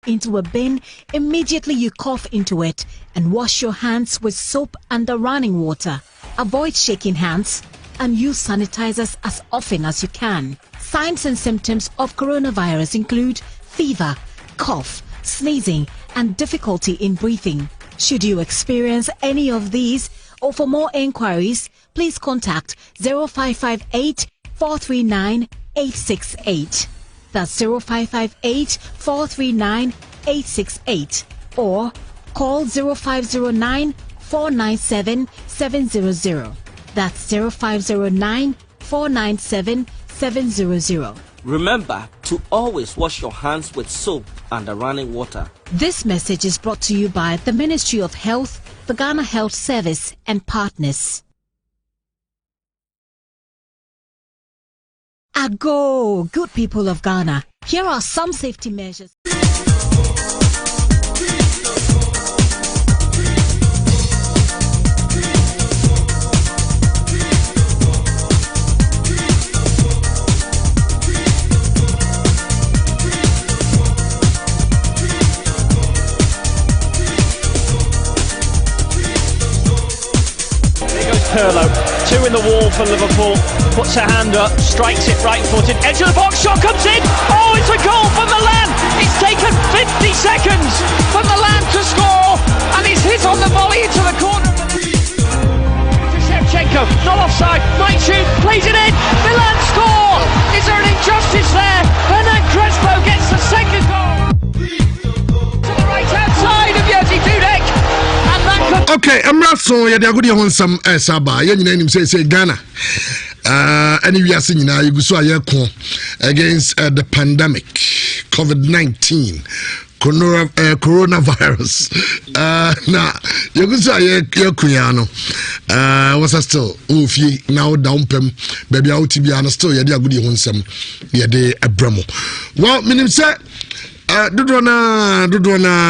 into a bin, immediately you cough into it and wash your hands with soap under running water. Avoid shaking hands and use sanitizers as often as you can. Signs and symptoms of coronavirus include fever, cough, sneezing, and difficulty in breathing. Should you experience any of these, or for more inquiries, please contact 0558 439 868. That's 0558 439 868, or call 0509 497 700. That's 0509 497 700. Remember to always wash your hands with soap and running water. This message is brought to you by the Ministry of Health, the Ghana Health Service, and partners. Ago, good people of Ghana, here are some safety measures. Pirlo, two in the wall for Liverpool, puts a hand up, strikes it right-footed, edge of the box, shot comes in, oh, it's a goal from Milan, it's taken 50 seconds for Milan to score, and he's hit on the volley into the corner. To Shevchenko, not offside, might shoot, plays it in, Milan score! Is there an injustice there? Hernan Crespo gets the second goal. To the right-hand side of Jerzy Dudek. Okay, I'm not so yeah, they're good on some Saba. You name say Ghana. And we are seeing now you go against the pandemic, COVID-19, coronavirus. Now you go say Kuyano. Was still now down pem baby out to be honest still yeah, they are good on some yeah, they Abramo. Well, minim say Dudwana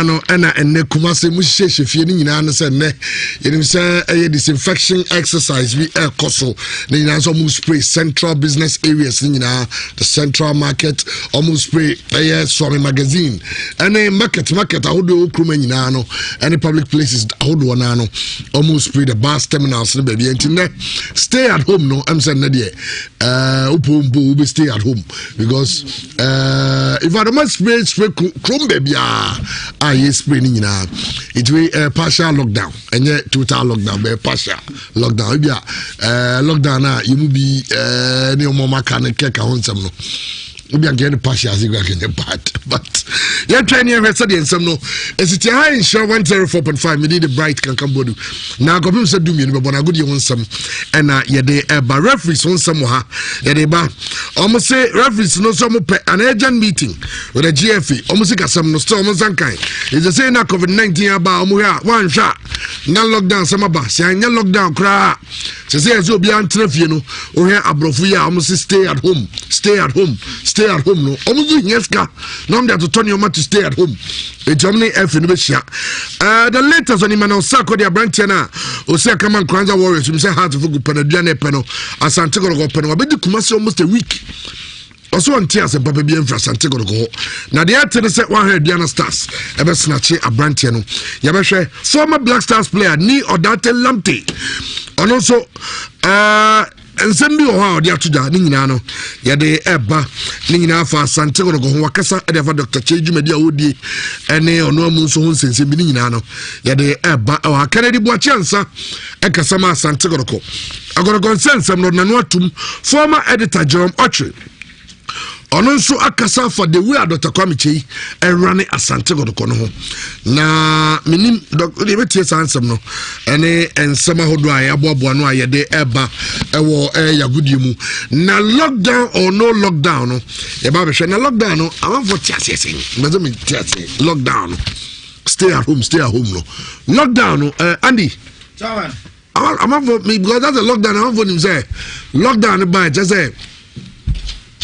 no ena enne kumase mu hyehyɛ fie ni nyina no sɛ ne yenim sɛ disinfection exercise we koso ne nyina so mu spray central business areas ni nyina the central market almost spray Swami magazine ene market ahodo okruma nyina no any public places ahodo na no almost spray the bus terminals no baby enti stay at home no am say ne de upombo we stay at home because if I don't spray Chrome baby yes spray ni nyina it will partial lockdown and yet total lockdown be partial lockdown bia lockdown na you be ni o mama kan keka honsam no we are getting partial as you get bad but you're trying to study and some no is it high insure 104.5 me need the bright can come bodu now go be say do me but na good you want some and ye dey ba referees on some ha ye dey ba almost say referees no some an urgent meeting with the GFA almost say some no storm sankai is the say na COVID-19 about omo here one shot na lockdown some ba say anya lockdown kra say so bi antrafie no o here abrofo ya almost stay at home no almost yeska no that to turn your man to stay at home e Germany F no be shia the latest on Emmanuel Sako dia branch na o say come on Kwanza Warriors we say hard to go penaduane peno asante go peno be di Kumasi almost a week also on tears and papa bi enfra asante go na the ate say one head Diana Stars e be snatch a branch no ya be hwe former Black Stars player ni Odate Lamte and also ensem bi ho dia tuja ni nyina no ye de eba ni nyina fa asante go ho wakasa e de fa Dr. Chejumedi awodi ene ono amu so ho nsensem bi ni nyina no ye de eba o akere di buachi ansa e kasa ma asante go agoro consensem no nanu atum former editor Jerome Ochi ono nso akasa for the way Dr. Kwamichi run asante godoko no ho na minim de betie sansem no ene ensema hodo aye aboabo no aye de eba ewo yagudi mu na lockdown or no lockdown no e ba be hwe na lockdown no awan for tiasese mezo me tiase lockdown no stay at home no lockdown no Andy chairman I'm for me because that's a lockdown I'm for him say lockdown by just say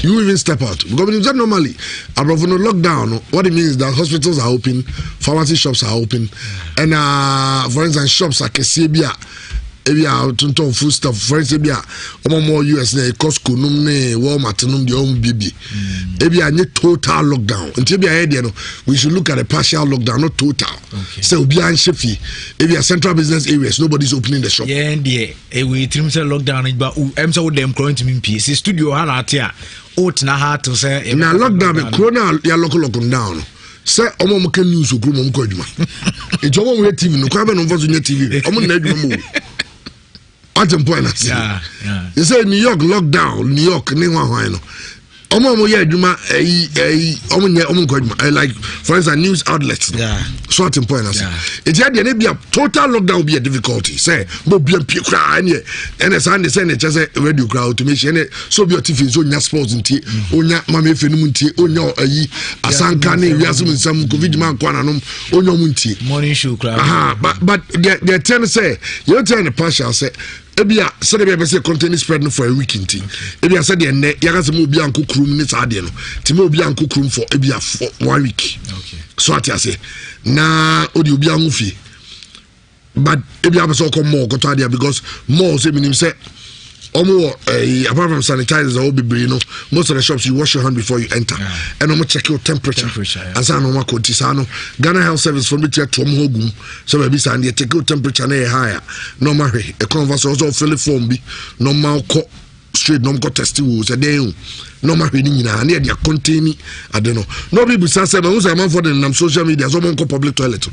you even step out because normally above no lockdown what it means is that hospitals are open, pharmacy shops are open, and for instance shops like Kesebia ebia tonton food stuff for ebia more US na Costco num ne Walmart num de bibi ebia nye total lockdown nti ebia here no we should look at a partial lockdown, not total. So obi an shefi ebia central business areas nobody's opening the shop. Yeah, we trim say lockdown but em say dem current me PC studio ha na ate a na ha to say na lockdown corona ya lock down. Say omo mo kan news okru mo ko adwuma ejo mo we TV no kwa be no mfoso nya TV omo na adwuma mo at the point yeah you say New York lockdown New York ni hwan no omo ye adwuma omo nya omo ko adwuma like for instance news outlets so at the point it ya dey be a total lockdown be a difficulty say mo bia pie kra ene say say ne chese radio kra automation so be TV so nya sports ntie onya mama efe no ntie onya asanka ne wiase nsam covid man kwa nanom onya mu ntie morning show kra but they tell say you tell the partial say ebia say dey be say contain spread no for a week ntie ebia say dey ne ya ga say mo bia nkokrum ni sa de no ti mo bia nkokrum for ebia for 1 week so at ya say na odi obi an fie but ebia be so come more go to there because more say minim say apart from sanitizers all be no most of the shops you wash your hand before you enter and I'm check your temperature and say no mako tisano Ghana Health Service for me to hogum so maybe say dey check your temperature na higher normal a converse also fill form bi normal straight no go test wo say dey normal hwe ni nyina na dey contain I don't know no people say man who man for the social media so man go public toilet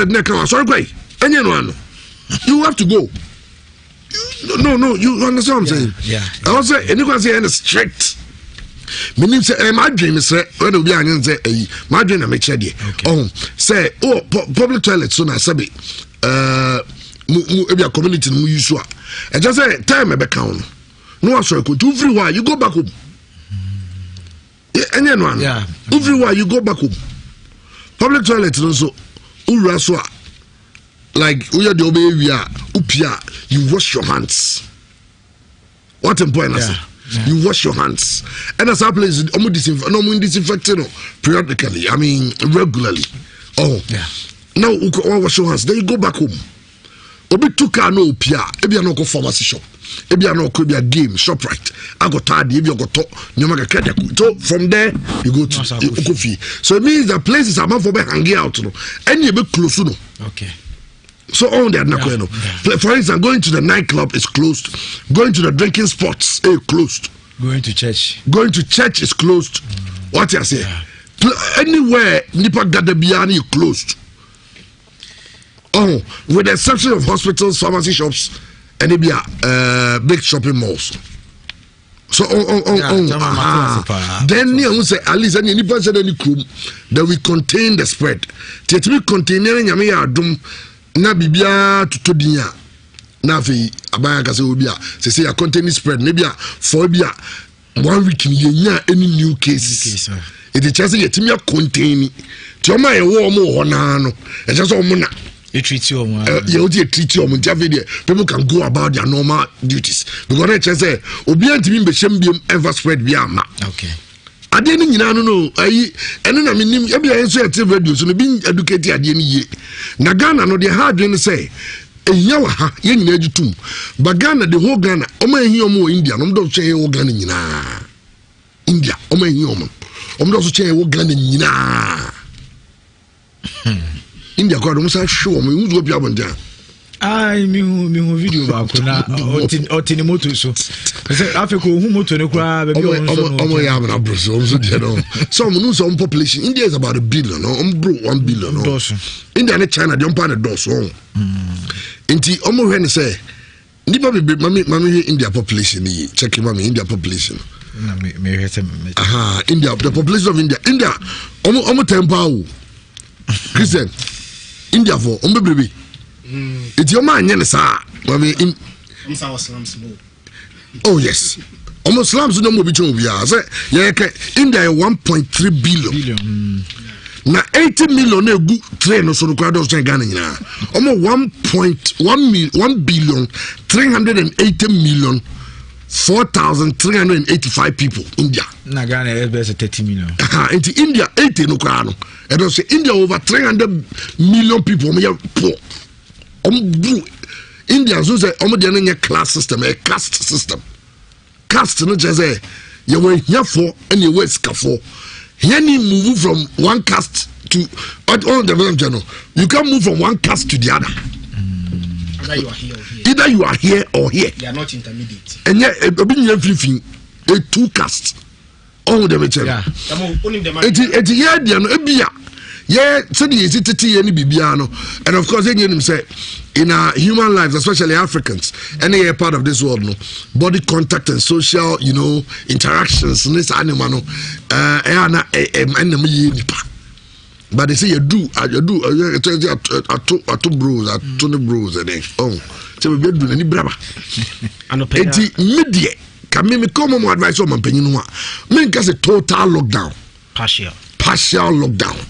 na kan sorry gwai enye no ano you have to go. No, you understand what I'm saying? Yeah. I was saying, and you can say, strict. Meaning, say, my dream is when we are say, my dream, I make sure. Say, public toilets, so now, sabi, maybe a community, no use. And just say, time a back on. No, I'm sorry, go everywhere, you go back home. Anyone, everywhere, you go back home. Public toilets, also, uraswa. Like we are the upia, you wash your hands. What important is you wash your hands. And as our place disinfecting periodically, I mean regularly. Now wash your hands, then you go back home. Obi tuka no upia, ebi no go pharmacy shop. Ebi no go be a game shop right. I got tired, ebi go to nyoma ka. So from there you go to Ukofi. So it means the places are for hanging out no. Any be close no. Okay. So all that for instance, going to the nightclub is closed. Going to the drinking spots is closed. Going to church is closed. What you say? Anywhere nipa gather biyani is closed. With the exception of hospitals, pharmacy shops, and maybe big shopping malls. So then you say at least any person any room that we contain the spread. Tietimi containing nyame ya adom na bibia tutodinya na fe abaya ka se obi a se say a contain spread maybe for bia 1 week ni yenya any new cases it just say yetimi contain ti o ma ye wo mo ho na no e just o mo na treat you you treat you people can go about their normal duties because they just say obi antimi be shembiem ever spread bia ma okay ade ni nyina no ayi eno na menim e bia enso yete radio so no bi educate ade ni ye na Ghana no de hard we say eya wa ha ye nyina agitum but Ghana the whole Ghana o ma ehi omo India no mdo che wo Ghana nyina India o ma ehi omo mdo so che wo Ghana nyina India ko do musa show omo hu zo bia bonja mi hu video ba ko na otini moto so Africa hu moto ne kura be bi omo ya na bro so de no some no some population India is about 1 billion no bro 1 billion no India and China they on the doors so enti omo hwe ne say nipa be mami India population ni check mami India population na me hwe say India the population of India omo tempo Christian India for omo baby it's your man yensa mami these are slums no. Oh yes. Almost slums no more bicho bia. Say India 1.3 billion. Na 80 million egu train no so no kwado so Ghana nyina. Almost 1 billion 380 million 4,385 people India. Na Ghana is 30 million. Into India 80 no kwano. And also India over 300 million people me poor. India Indians who say omo de no class system, a caste system. Caste no just say you were here for and you were for. Here you move from one caste to all the channel. You can move from one caste to the other. Either you are here or here. They are not intermediate. And yet, a two caste. All the channel. Yeah. It's yeah, so the ECT any Bibiano, and of course, you say in our human lives, especially Africans, any part of this world, no body contact and social, interactions. This animal, but they say you do, two bros, two bros, and so we do any brava. And media can me come more advice on my opinion. Me can say total lockdown, partial lockdown.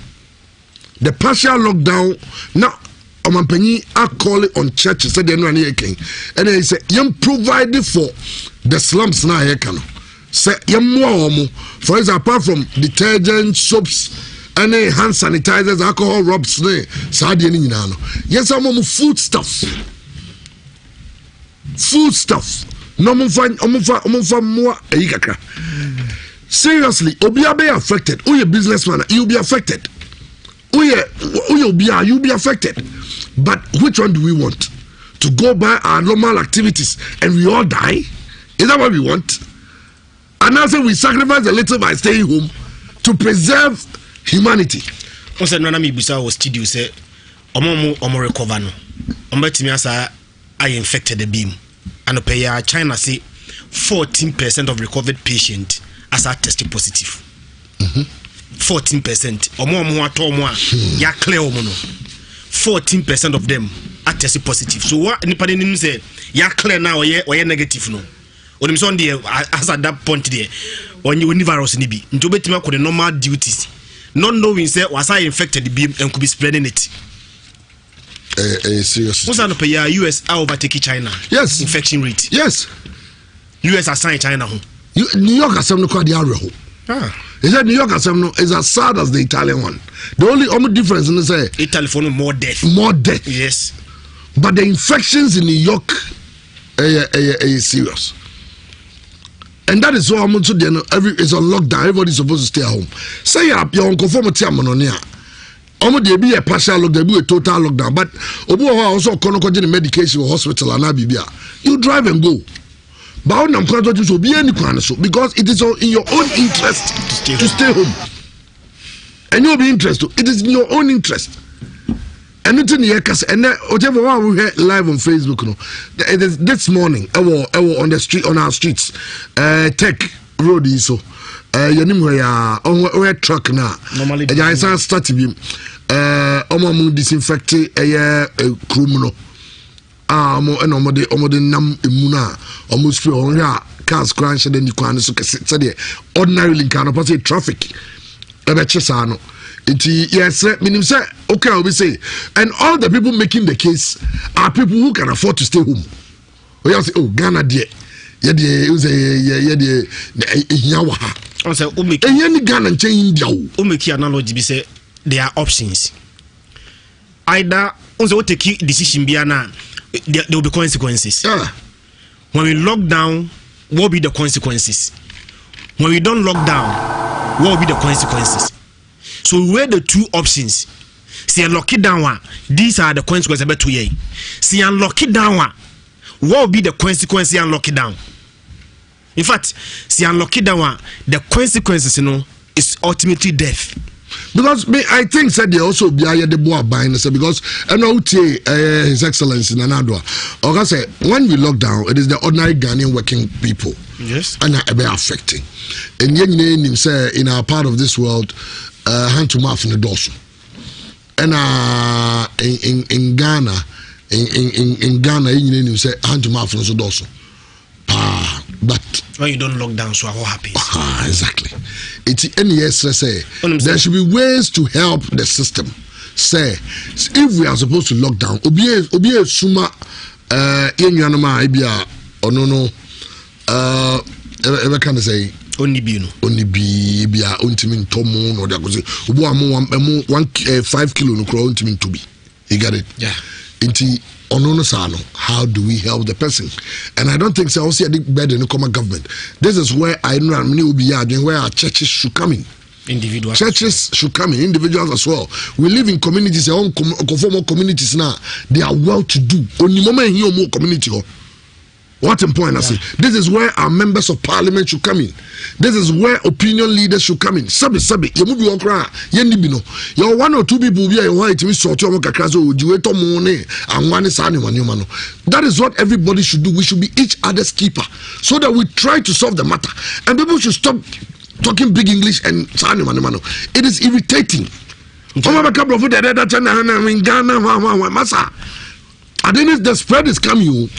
The partial lockdown now Omampani are calling on churches said they know any king and they say you provide for the slums now here can say you more for example apart from detergent soaps any hand sanitizers alcohol rubs sadi ni nyina no yes am food stuff no mumfa more kakra seriously obi be affected who your businessman you be affected. You'll be affected. But which one do we want? To go by our normal activities and we all die? Is that what we want? And now say we sacrifice a little by staying home to preserve humanity. On said Nana Mibisa was studio say Omo recover no. Omo I infected the beam. And China say 14% of recovered patients as are tested positive. 14%. Ya clear 14% of them are tested positive. So what anybody didn't say ya clear now or negative no. Or them son there as at that point there when you virus ni bi. Nto betima ko the normal duties. Not knowing say was I infected the beam and could be spreading it. Serious. What's that ya US are overtaking China? Yes. Infection rate. Yes. US assign China home. New York has some quite the area. Is that New York is as sad as the Italian one. The only difference in say Italy for more death. More death. Yes. But the infections in New York is serious. And that is why I'm also it's on lockdown. Everybody's supposed to stay at home. Say you're on conformity mononia. There be a partial lockdown, there be a total lockdown. But also the medication or hospital and you drive and go. But I'm going to be any because it is in your own interest to stay home. And you'll be interested. It is in your own interest. And it's in your case. And whatever we heard live on Facebook, it is this morning. I was on the street, on our streets. Tech road is so. You know where truck now. Normally, I start to be. Disinfect a criminal. Mo and omode nam emuna almost feel on ya cars crash and then you can so say ordinary link can pass traffic ebe chesano it yes meaning say okay I will say and all the people making the case are people who can afford to stay home. We say oh Ghana there ye dey use ye dey ehia wa ha on say o make ehia Ghana nchen India o make analogy be say there are options either on say we take decision bia na there will be consequences. When we lock down, what will be the consequences? When we don't lock down, what will be the consequences? So we weigh the two options. See, lock it down. These are the consequences about 2 years. See, unlock it down. What will be the consequences? Unlock it down. In fact, see, unlock it down. The consequences, is ultimately death. Because I think said they also be the boy buying because His Excellency Nanadwa or say when we lock down it is the ordinary Ghanaian working people and be affecting and yen say in our part of this world hand to mouth in the dorsal and in Ghana in Ghana yen say hand to mouth in the dorsal but when you don't lock down so what happens exactly it's NES say there should be ways to help the system say if we are supposed to lock down obi suma yenuanoma ibia ono ever can say only be bia ontimi ntomo no de akoze obo am 1 5 kilo no kro ontimi to be you get it Inti onono sano, how do we help the person? And I don't think so. Also, I think better than common government. This is where I know where our churches should come in. Individuals. Churches should come in, individuals as well. We live in communities, our own conformal communities now. They are well to do. Only moment here more community. What important I say? This is where our members of parliament should come in. This is where opinion leaders should come in. Sabi, you move your cry. You're one or two people here. That is what everybody should do. We should be each other's keeper so that we try to solve the matter. And people should stop talking big English and it is irritating. The spread is coming.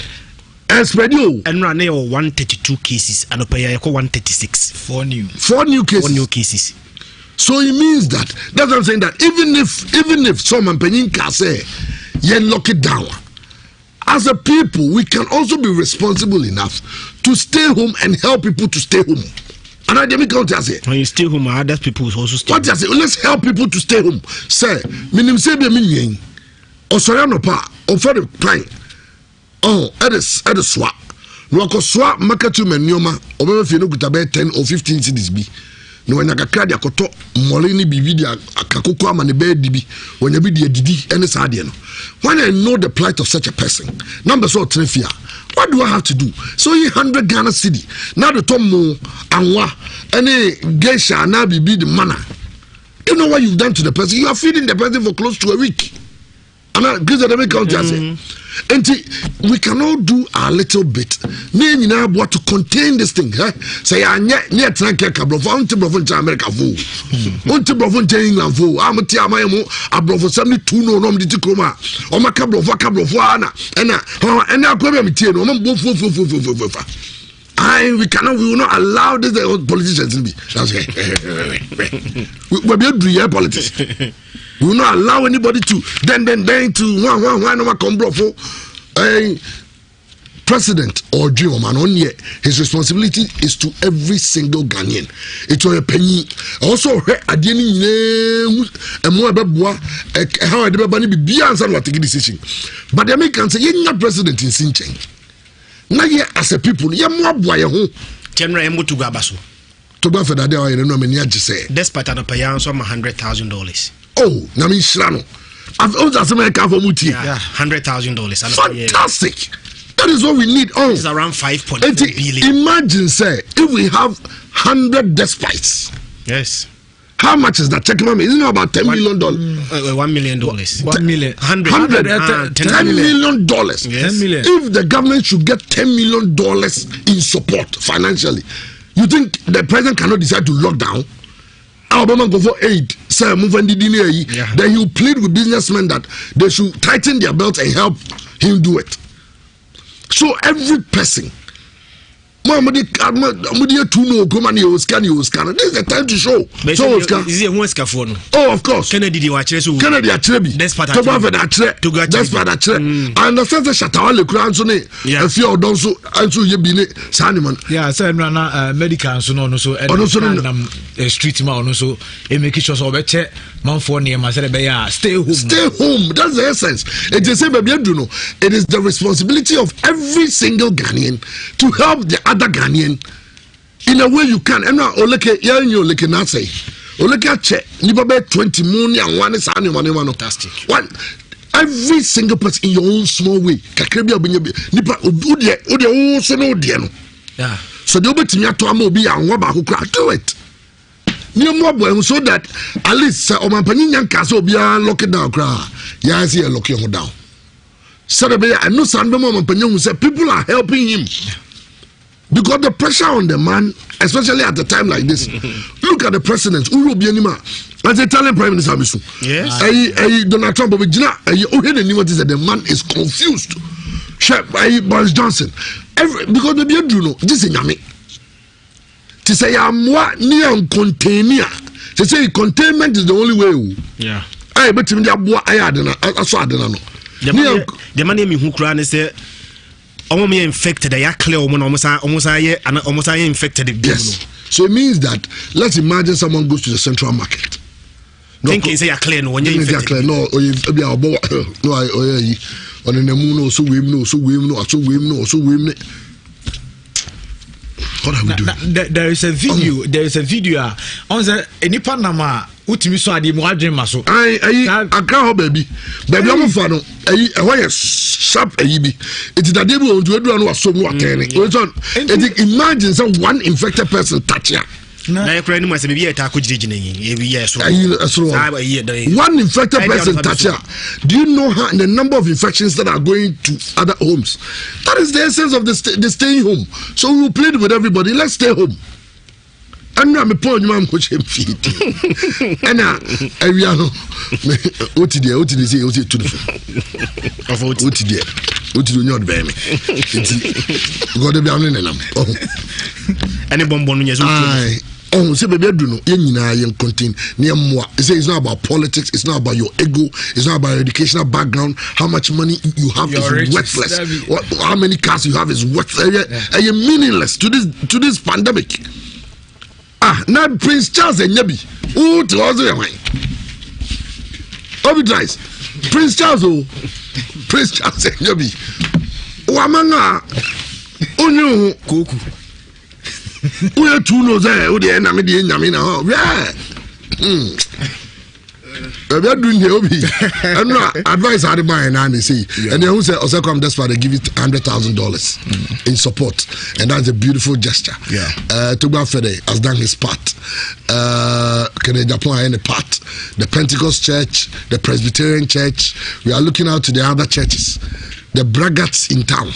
And spread you. And run 132 cases and pay 136. Four new cases. So it means that's what I'm saying, that even if someone penny can say yen lock it down, as a people we can also be responsible enough to stay home and help people to stay home. And I didn't count as it. When you stay home, other people will also stay home. What I say? Let's help people to stay home. Say, minim say be meaning. Or sorry no pa. Or for the client. Oh, at the swap. No ko swap market to nyoma. Or maybe if you look at about 10 or 15 cities be. No when akakra dia koto molini bi video akakoko ama ne be dibi. When you be dia didi any sade no. When I know the plight of such a person, number so trefia. What do I have to do? So 100 Ghana cedi. Now the Tomo Anwa any geisha now be the manner. You know what you've done to the person? You are feeding the person for close to a week. And I give them a count. And we can all do our little bit. Then now what to contain this thing? Say I near Tranka Cabrovon to Brovon America fool. Want to Brovon England fool. I'm a Tiamaimo, a Brovo 72 no nom di Coma. Or my Cabrofuana. And now come and tell you, we will not allow this politicians to be. We'll be doing politics. We will not allow anybody to then to one come for a president or dream man on yet. His responsibility is to every single Ghanaian. It's a penny. Also, at the end, and more about how I be beyond what take decision. But the Americans say you're not president in Sincheng. Now here as a people, you're more boy home. General Mutu Gabaso. To go for that day, I don't know many say. Despite an opinion, some $100,000. Oh, Nami Shrano. I've also asked America for Muti. Yeah, $100,000. Fantastic. That is what we need. Oh, it's around 5.4 billion. Imagine, say, if we have 100 despites. Yes. How much is that? Check my money. Isn't it about $10 million? $1 million. $1 million. $10 million. Yes. 10 million. If the government should get $10 million in support financially, you think the president cannot decide to lock down? Obama go for aid. Say, move and then he will plead with businessmen that they should tighten their belt and help him do it. So every person, this is the time to show. Oh, of course. Kennedy actually. I understand the Shatawale Crown. A few of those you been Saniman. Yeah, so medical so street man also make sure so better man for near stay home. Stay home. That's the essence. It is it is the responsibility of every single Ghanaian to help the other Ghanaian in a way you can. And now Oleke Oleke not say Oleke check nipa 20 million and one is fantastic. One every single person in your own small way. Kakrebia nipa ode so no de no. Yeah. So the obetimi ato ama obi ya nwa ba kokra do it. So that at least Omampani Yanka so be lock it down cry. Yeah, see a lock him down. So I know some Omampani say people are helping him. Because the pressure on the man, especially at a time like this, look at the president, as a Italian Prime Minister. Yes. Donald Trump, the man is confused. Boris Johnson. Because the Biodruno, this is Yami. To say, I'm what near container. To say, containment is the only way. Yeah. I bet him I had the man who cry say, almost infected, they are clear almost infected. Yes. So it means that let's imagine someone goes to the central market. thinking say you clear no when you infected no or you be about no I on the moon no so we no what are we doing? There is a video on the enipa nama utimi so ade mo adwen maso I can't hold baby I'm fan no why sharp bi it is that they will do no so no attend it imagine some one infected person touch ya na ekra ni mo se be ta ko girigina yin so one infected person touch ya. Do you know how the number of infections that are going to other homes? That is the essence of the staying home. So we will plead with everybody, let's stay home. And I'm a poor man coach him feet. And we are OTD say OTD to the of OTD not be me. God be am nenam. Any bonbon yes. Oh, say baby do no yen nyina yen contain near more. It's not about politics, it's not about your ego, it's not about your educational background, how much money you have is worthless. How many cars you have is worthless. Yeah. Meaningless to this pandemic. Now Prince Charles and Nyabi. Who to also your mind? Obi Prince Charles and Nyabi. Wamanga onyu koku. We are two knows there. We are not meeting Yamina. Yeah. We are doing the Obi. I'm not advice how to buy and they say. And then who said also come that's why they give it $100,000 in support, and that's a beautiful gesture. Yeah. Tugba Fede has done his part. Kene Japan any part. The Pentecost Church, the Presbyterian Church. We are looking out to the other churches, the braggarts in town.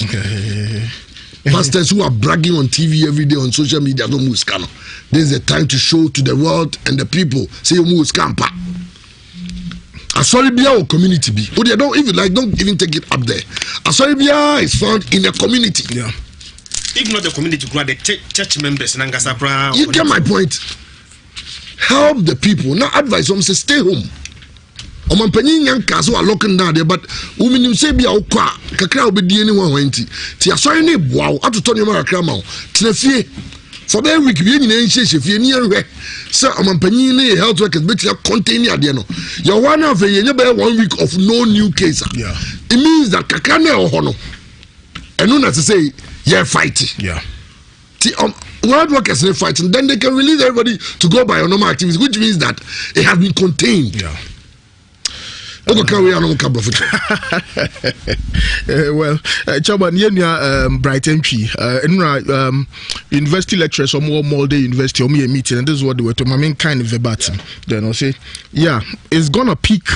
Pastors who are bragging on TV every day on social media, no move scam. This is the time to show to the world and the people. Say you move scam pa. Asoribia or community be. Oh, they don't even take it up there. Asoribia is found in a community. Yeah. If not the community, the church members. You get my point. Help the people. Now advise them say stay home. Omanpanyin yanka so are locking down there, but women say be okwa kakra obedi anyone wenti ti asori ne boawo atoto ne mara kakra ma wo tenafie for the week bi nyina nhye fie ni ehwe say omanpanyin ne health workers be tira contain ade no your one of ye nya be 1 week of no new case. Yeah. It means that kakra na ho no eno na say yeah fight. Yeah. Ti world workers are fighting, then they can release everybody to go by normal activities, which means that it has been contained. Yeah. Well, Chairman, Bright MP, university lecturers or more Molde University or me a meeting, and this is what they were to my main kind of verbatim. Then I'll say, yeah, it's gonna peak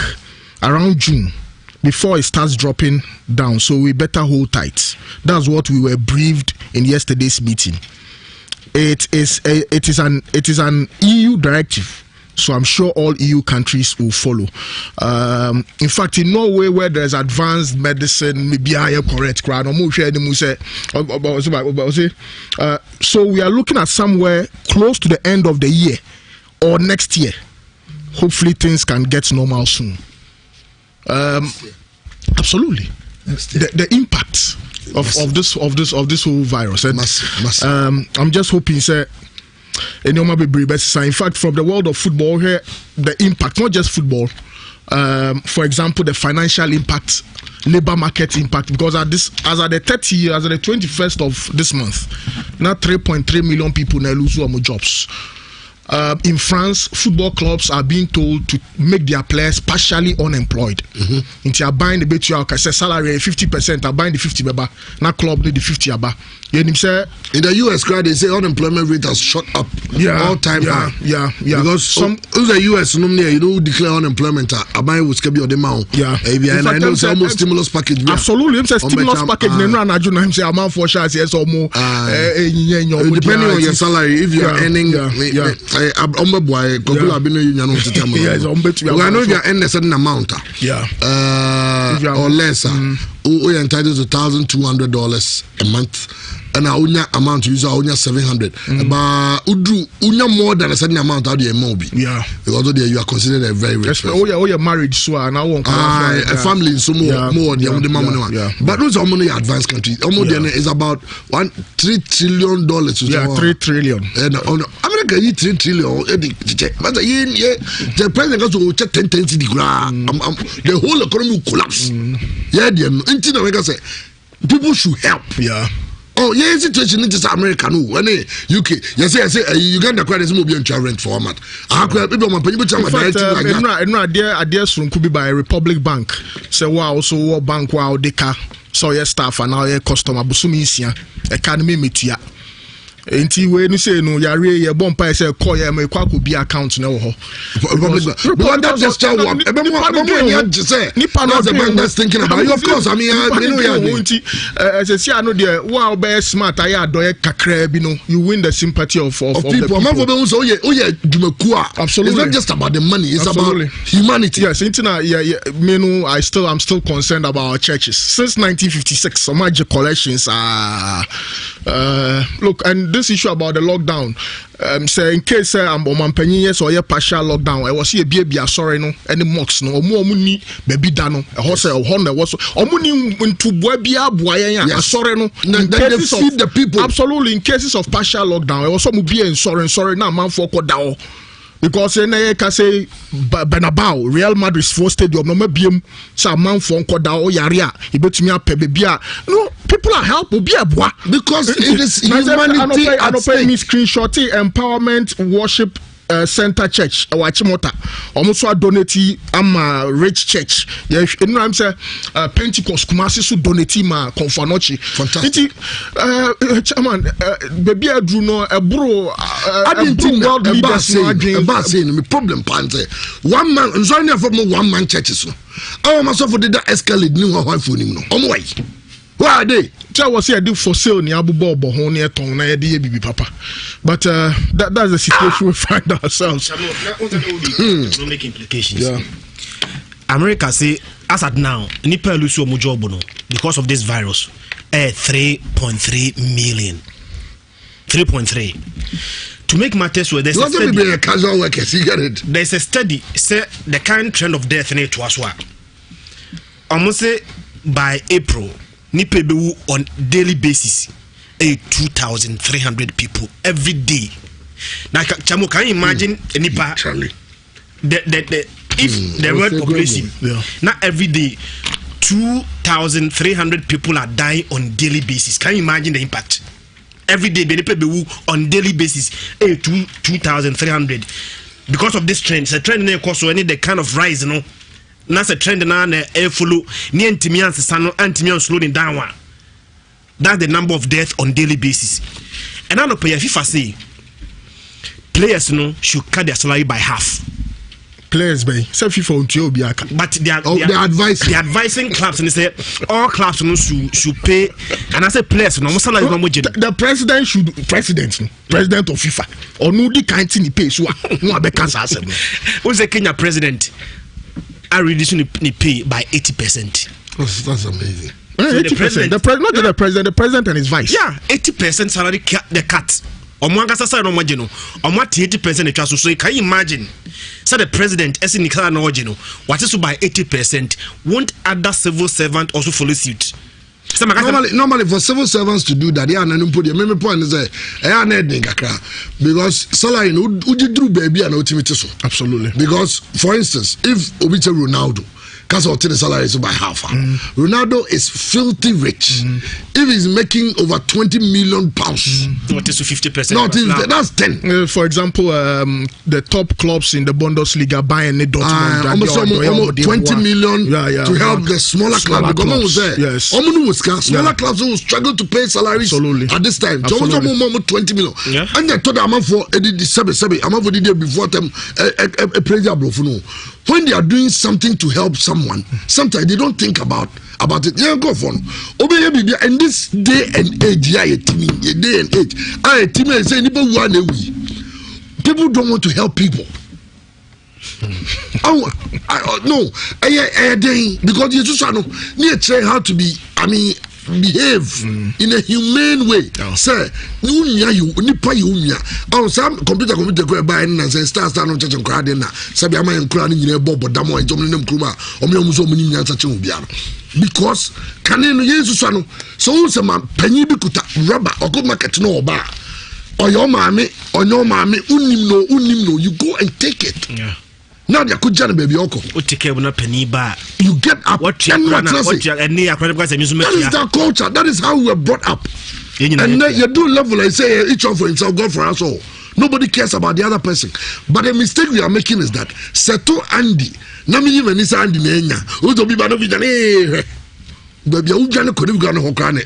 around June before it starts dropping down. So we better hold tight. That's what we were briefed in yesterday's meeting. It is an EU directive. So I'm sure all EU countries will follow. In fact, in Norway, where there's advanced medicine, maybe higher correct crowd. So we are looking at somewhere close to the end of the year or next year. Hopefully, things can get normal soon. Absolutely, the impact of this whole virus. And, massive. I'm just hoping, sir. In fact, from the world of football here, the impact, not just football, for example, the financial impact, labor market impact, because as at the 21st of this month, now 3.3 million people now lose their jobs. In France, football clubs are being told to make their players partially unemployed. Into buying the bet you say salary 50%, are buying the 50 baba. Now club need the 50 aba. You know say in the US crowd they say unemployment rate has shot up all time high. Yeah. Because some the US normally declare unemployment are buying with skebi or the mount. Yeah. And I know some stimulus package. Absolutely, him say stimulus package. Then run aju him say amount for shares yes or more. Depending on your salary, if you are earning I know if you are earning a certain amount, or less, you're entitled to $1,200 a month and unya amount use unya 700 but unya more than a certain amount out there mobi because you are considered a very rich person. You're married so now a family so more than the money but those are money advanced countries is about $3 trillion. 3 trillion and America $3 trillion but the president goes to check 10 the whole economy will collapse. People should help. Oh, yeah, situation is America. No, when UK, you say, Uganda credit will be on rent for a month. Ideas from could be by Republic Bank. Say, wow, so what bank, wow, deka, so your staff and now your customer, Busumisia, Academy Mitia. Enti we no say no yare ye bompa say call ya me kwa be account na wo ho but that just tell what ebe mo ya say that's the bank that's thinking about you. Of course I mean no ya enti say no there wa be smart aya adoye kakra bi no you win the sympathy of people. Man for be so oye dumaku a it's not just about the money, it's about humanity. Yes, enti na me no I'm still concerned about our churches since 1956 some magic collections look. And this issue about the lockdown, say in case I'm penny yes or a partial lockdown, I was here be sorry no any mocks no more money baby dano a horse or honda was money into boya sorry no feed the people. Absolutely, in cases of partial lockdown, I was some be and sorry now man for down. Because I can say Bernabeu, Real Madrid's full stadium, no maybe some man for Kodao Yaria, he bet me up Pebebia. No, people are help will be a boy because it is humanity. I don't pay me screenshot empowerment worship center church Wachimota almost a donate rich church yes you know I'm say Pentecost Kumasi so donate ma Konfanochi fantastic chairman baby Adru no bro I didn't think world leaders about saying me problem pante one man sorry for one man churches no I myself did that escalate new one for him no why are they? I was here do for sale near Abu Bobo near Tong na baby papa. But that's the situation we find ourselves. No make implications. America say as at now, nipa lusu omo job no because of this virus. 3.3 million. 3.3. To make matters worse, there's a study. A casual workers, you get it. There's a study say the current trend of death in it was what. Almost say by April. Nipe bewu on daily basis 2,300 people every day. Now Chamo, can you imagine nipa the world population not every day 2,300 people are dying on daily basis. Can you imagine the impact? Every day nipe bewu on daily basis 2,300 because of this trend. It's a trend in course so any the kind of rise, you know. That's a trend na follow ni antimian sano antimian slowing down one. That's the number of deaths on daily basis. And I know pay FIFA say players should cut their salary by half. Players by say FIFA on biaka. But they are advising clubs and they say all clubs should pay and I say players salary the president should president of FIFA or no the kind thing he pay so no abeka say who's the Kenya president are reducing the pay by 80%. That's amazing. So 80%. The president and his vice. Yeah, 80% salary the cut. Omwanga sasa no margin. Omwati 80% the trust. So can you imagine? So the president as in Nikala no margin. What is by 80%? Won't other civil servant also follow suit? Normally for civil servants to do that, they are not put the main point is because salary uji drew baby and ultimately so. Absolutely. Because for instance, if Obiche Ronaldo because of the salary is by half. Ronaldo is filthy rich. If he's making over 20 million pounds, not is to 50%. Not is that's 10. For example, the top clubs in the Bundesliga Bayern almost 20 million to help the smaller clubs. Yes. Smaller clubs will struggle to pay salaries at this time. 20 million. And they told them for before them a prayer when they are doing something to help someone, sometimes they don't think about it. Yeah, go for it. In this day and age, people don't want to help people. No, because you just know how to be. I mean, behave in a humane way. Say, you nipa you oh some computer go buy and say start no church and crowd na sabi am en crowd ni bobo damo en jom nem kruma o me omuso mu nya chache obia because kane no yesu no so won say man panyi bi kuta rubber or go market no oba or your mama unim no you go and take it. Yeah. Now you could jam baby oko. You get up. That is the culture. That is how we were brought up. And then you do level like say each one for himself, God for us all. Nobody cares about the other person. But the mistake we are making is that Seto Andy, Nami even is Andy Nenya, who to be Banovi. Baby, you can't go to Hokane.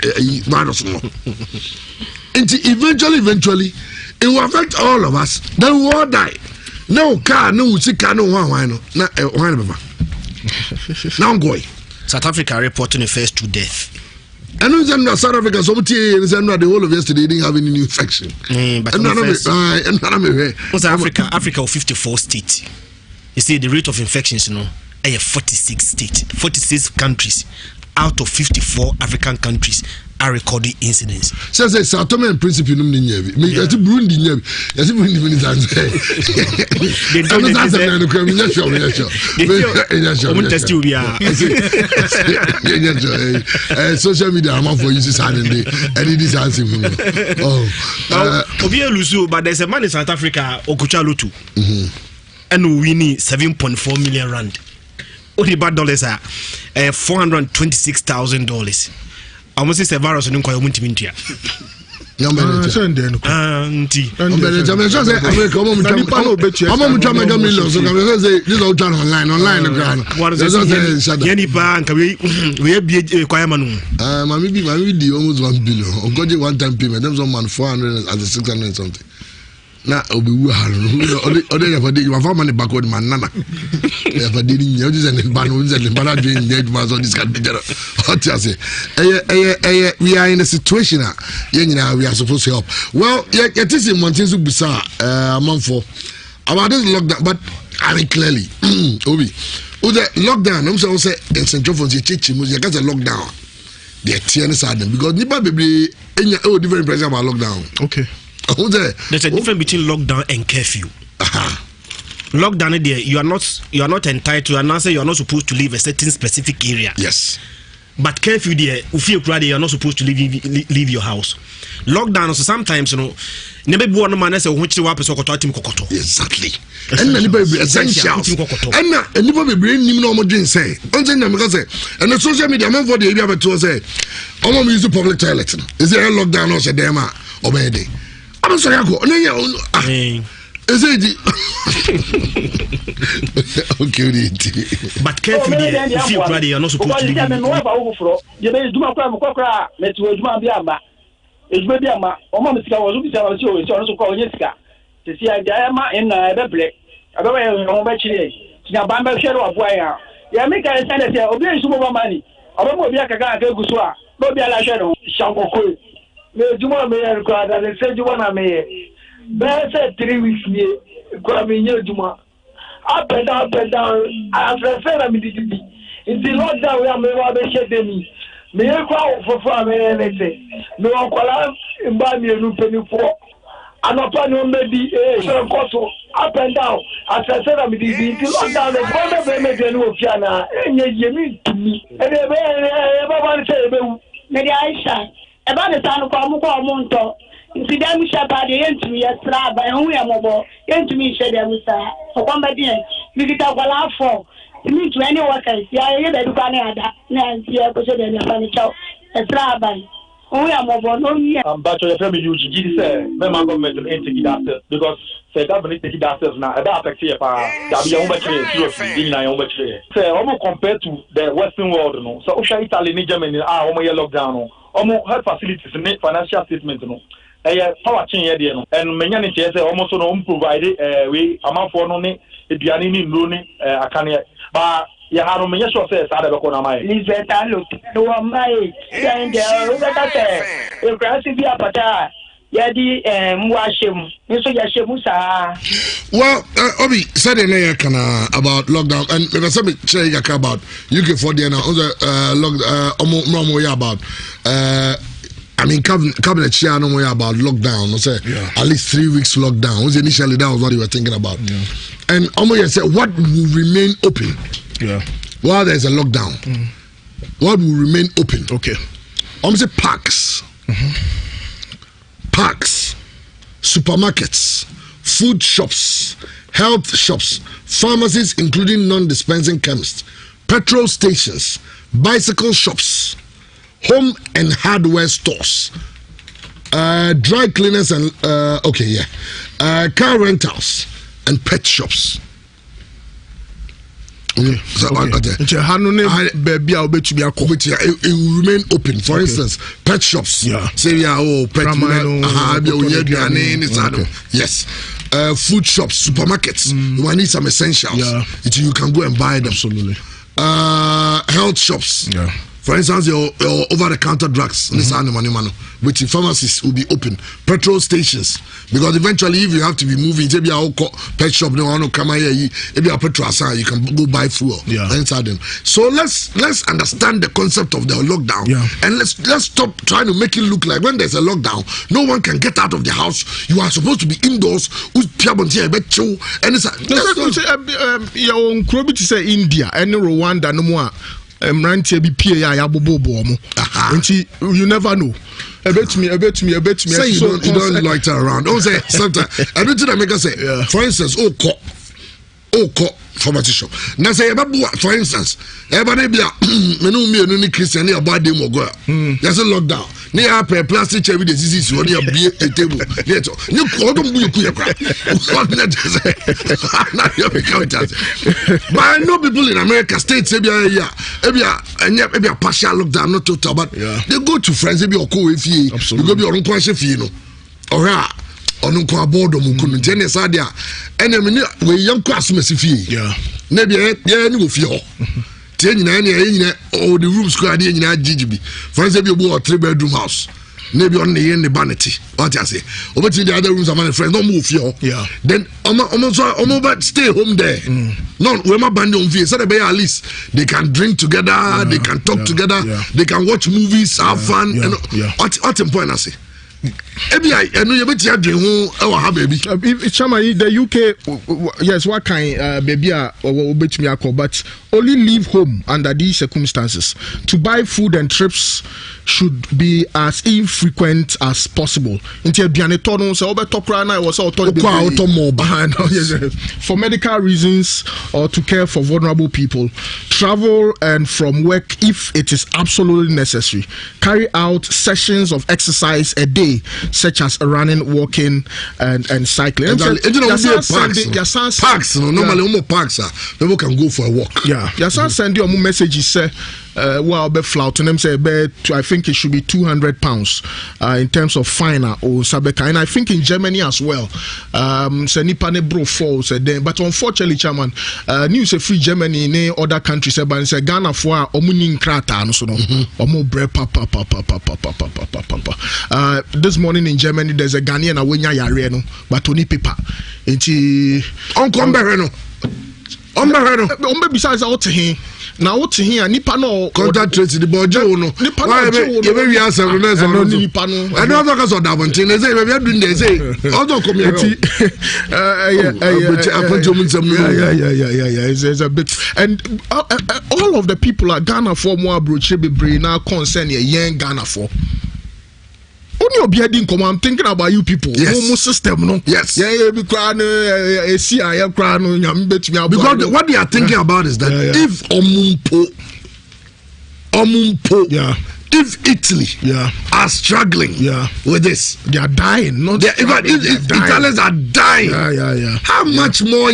And eventually, it will affect all of us. Then we all die. No car, no car, no one. Now I'm going. South Africa reporting the first 2 deaths. I know that South Africa, the whole of yesterday didn't have any new infection. Africa 54 states. You see, the rate of infections, 46 states, 46 countries out of 54 African countries are recording incidents. So say South Tome and Principe no nyevi. Me yati Burundi nyevi. Yati Burundi ni zanze. I'm not saying no kwemi nya show. Omo test you bia. Social media am for you this and this answer. Obi elusu, but there's a man in South Africa Okucha Lutu. And we need 7.4 million rand. Only bad dollars are $426,000. Almost say virus no kwa muntimi ntia. Na obi wu ha no ode ya fadi you money backward man nana ya fadi ni you just an ban doing dead man so this can be there what you say we are in a situation we are supposed to help well it is in Mountains Bisa among for about this lockdown but I mean clearly obi the lockdown I'm say in St. John's chichi mu you got a lockdown they tear inside them because nipa baby different impression about lockdown. Okay. There's a difference between lockdown and curfew. Lockdown there, you are not entitled, and answer you are not supposed to leave a certain specific area. Yes. But curfew there, you are not supposed to leave your house. Lockdown, so sometimes never be one man say which you exactly. And anybody essentials. And anybody bring him no more drink say. And the social media man for the area to say, I'm gonna use the public toilet. Is there a lockdown or say them obey? I'm sorry, I go. Is it? Okay, but careful, if you ready, you're not supposed to leave. Juma me required and say Juma me. Better 3 weeks me. Juma. Up and down. After said I'm in the lockdown we are me shed me. Me crowd for me. No one in buy me a new penny for. And upon you maybe up and down. As I said I'm in the lockdown. The brother made a new piano. And you mean to me. And everyone say maybe I shine. About the time of Monto, if you damn shepherd, the end to me a slab by whom we are mobile, end to me shed them with for one by the end. We get up a for. You mean to any workers, yeah, you better find out that Nancy, I put it in the furniture, a slab by. Oh, I'm mobile, no, I'm back to the family. You say, my government will take it after because the government take it after now. About a clear that we are much say, almost compared to the Western world, no. So, Italy, Germany are almost lockdown. Health facilities and financial statements no power chain here no and many say almost no provide we amount for no ne eduane ni nro ni akane ba ya ha no many sure say sa da be ko na mai Lizetta lo mai and the say e krasi bi apata Yadi Mwashem, Mr. Yashemusa. Well, Obi said about lockdown, and maybe some say about UK for the lockdown about I mean cabinet chair no more about lockdown. No say at least 3 weeks lockdown. Initially that was what they were thinking about. Yeah. And Omoya said what will remain open? Yeah. While there's a lockdown, what will remain open? Okay. Say parks. Parks, supermarkets, food shops, health shops, pharmacies including non-dispensing chemists, petrol stations, bicycle shops, home and hardware stores, dry cleaners and car rentals and pet shops. It will remain open. For instance, pet shops. Say pet yes. Food shops, supermarkets. You might need some essentials. You can go and buy them. Absolutely. Health shops. For instance, your over-the-counter drugs, which pharmacies will be open. Petrol stations, because eventually, if you have to be moving, maybe I'll call pet shop. They want to come here. Maybe a petrol you can go buy fuel inside them. So let's understand the concept of the lockdown, and let's stop trying to make it look like when there's a lockdown, no one can get out of the house. You are supposed to be indoors. And it's India and Rwanda no more. You never know. I bet me. Say you don't like to around. Don't say sometimes. I don't think I make us say. For instance, pharmacy shop. Now say for instance, everybody be me Christian near bad them go. There's a lockdown. Near per plastic chair with the disease on your a table. You don't but I know people in America states maybe a partial lockdown, not total, but they go to friends, maybe or co if you go be on question for you know. Or onunko abodo mukunu tene sadia ene me we yanko asumesi fie na bia ya ni wo fie ho tie nyina ne nyina all the rooms ko ade nyina gigibi for say be obo 3-bedroom house na bia on ne ne vanity what you say obeti the other rooms have friends no move fie ho then omo but stay home there no we ma band on fie so they be at least they can drink together they can talk together they can watch movies have fun and what important I say the UK, yes, what kind baby but only leave home under these circumstances. To buy food and trips should be as infrequent as possible. For medical reasons or to care for vulnerable people, travel and from work if it is absolutely necessary. Carry out sessions of exercise a day, such as running, walking, and cycling. Parks, normally parks people can go for a walk. Your son send you a message. Say, well, be flout and them say, I think it should be £200 in terms of fine or sabeka. And I think in Germany as well. Say nipane bro falls but unfortunately, chairman, news say free Germany in other countries. But say Ghana for omuning krata no so no omo bre papa. This morning in Germany, there's a Ghanaian awenya yare no, but only paper. Enti Ombe besides out to him. Now what here nipa no contact trace the bojo no nipa no you be answer no nipa no I don't talk about that one thing they say we are doing they say other community it's a bit and all of the people are Ghana for more broche be now concern a young Ghana for I'm thinking about you people. Yes. System, no? Yes. Because what they are thinking about is that if Omumpo, if Italy are struggling with this, they are dying. Not if Italians are dying. How much more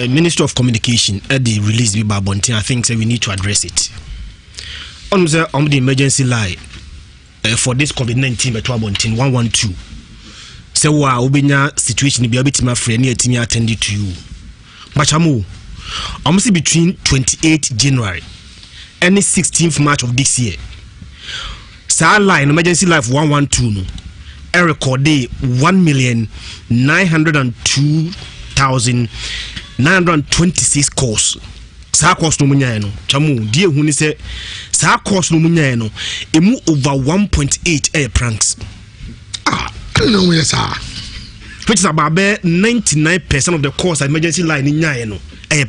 Minister of Communication at the release by Bontin, I think we need to address it. On the emergency line for this COVID-19 between 112. So obenya situation be able to my friend near attended to you. Machamu, almost between 28th January and the 16th March of this year. Sa line emergency life 112 no. A record day 1,902,926 calls. Sa course no munya no. Chamu die hu ni say sa course no munya no. Emu over 1.8 pranks. No way, sir. Which is about 99% of the calls at emergency line in Nhyira no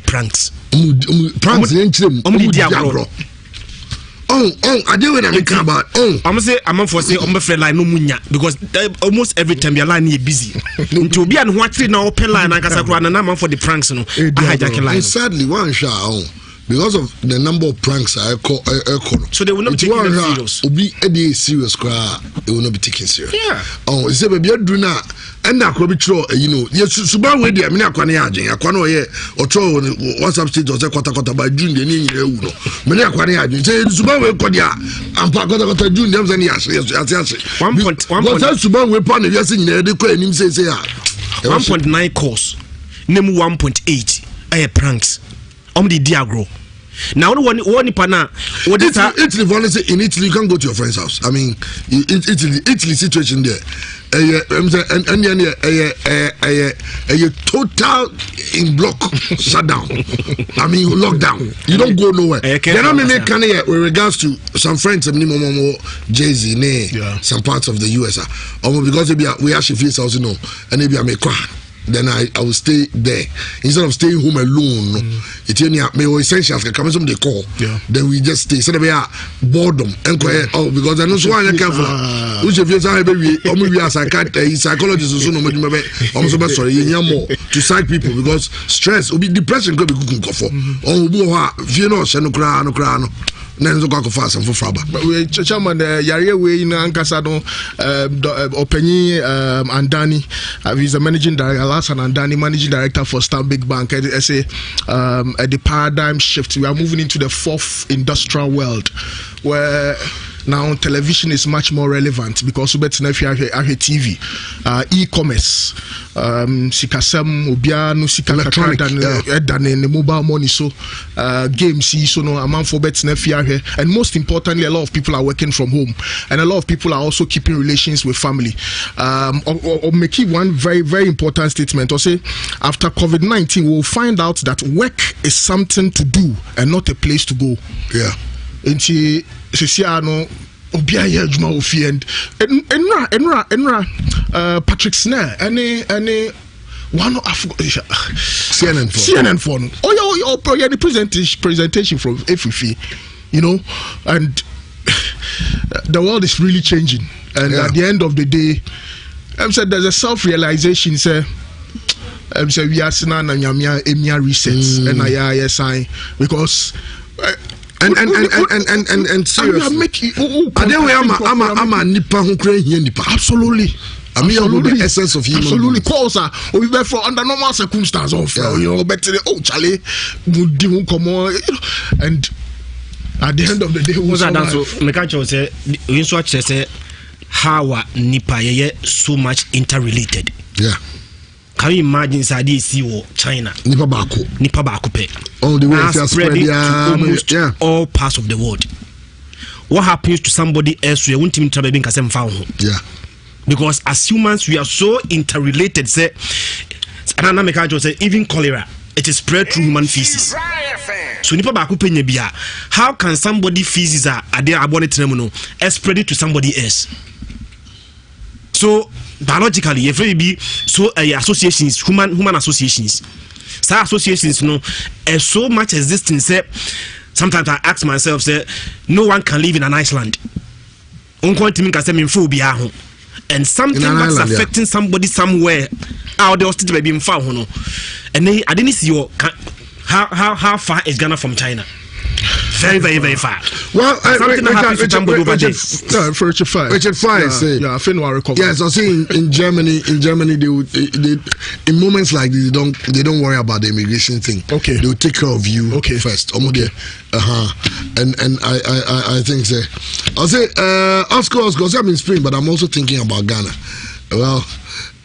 pranks. Pranks diagro. I do when I make about. I'm say I'm for say on my line no munya because almost every time your line is busy. To be and what now open line and I'm for the pranks no. And sadly, one shot because of the number of pranks I call. So they will not be taken serious. Be a serious crowd. They will not be taken serious. Yeah. Oh, it's a baby do not. And now could be true. You know, yes, Suban with the Amina Quaniaji, a quano ye or throw WhatsApp state or Quata by June the Uno. Mania Quaniaji, say Suban will Kodia and Pakota June Dems and yes. 1.1 Suban will punish yes in the Queen him says 1.9 course. Name 1.8 pranks. The diagro. Now one pana what is Italy volunteer in Italy you can go to your friend's house. I mean Italy situation there. And total in block shutdown. I mean lockdown. You don't go nowhere. Then I mean with regards to some friends of Nimo Jay-Z, some parts of the US because we actually face house, you know, and maybe I may cry. Then I will stay there instead of staying home alone. It's any essentials come some they call. Then we just stay. So we are boredom and because I know so I careful. Which if you say baby, or maybe as I can't psychologist also no more sorry more to psych people because stress will be depression could be cooking for. If you know no cry. Nenzo go fast and for fraba. We chairman Yare way in Ankasado Openi Andani he's a managing director last and Andani managing director for Stanbic Bank. I say at the paradigm shift we are moving into the fourth industrial world where now television is much more relevant because we better if you have TV, e-commerce, sikasem obiano sikakaka than the mobile money so games so no amount for better if you have and most importantly a lot of people are working from home and a lot of people are also keeping relations with family. Or make it one very very important statement or say after COVID-19 we'll find out that work is something to do and not a place to go. Yeah. Nti sesiano obia ye adwuma ofi and enra Patrick Snare any one of CNN phone oh yeah the presentation from FFE, you know, and the world is really changing and at the end of the day I'm said there's a self-realization say we are seeing emia resets and I sign because and serious. I'm a nipa who create nipa. Absolutely. I mean, the essence of human. Absolutely, cause we were for under normal circumstances. You know, better Charlie would come on, and at the end of the day, was that so? Mekacho say, we so say how nipa so much interrelated. Yeah. Can you imagine Sadi see China? Nipa bako pe. All the way spread it to almost all parts of the world. What happens to somebody else? We won't even try being kasem found. Yeah. Because as humans we are so interrelated. Say, and say even cholera it is spread through human feces. So nipa bako pe nyebia. How can somebody feces are there abone tremono spread it to somebody else? So biologically, if we be so associations, human associations, so associations, you know, so much existing. Say, sometimes I ask myself, say, no one can live in an Iceland. And something that's affecting somebody somewhere out there, still be in far, and then I didn't see how far is Ghana from China. Very, very, very far. Well, something that happens to somebody over there. Richard Fire say, I think we are recovering. Yes, I see in Germany, they in moments like this, they don't worry about the immigration thing. Okay, they will take care of you first. Okay. And I think say, I'll say, Oscar. I'm in Spain, but I'm also thinking about Ghana. Well,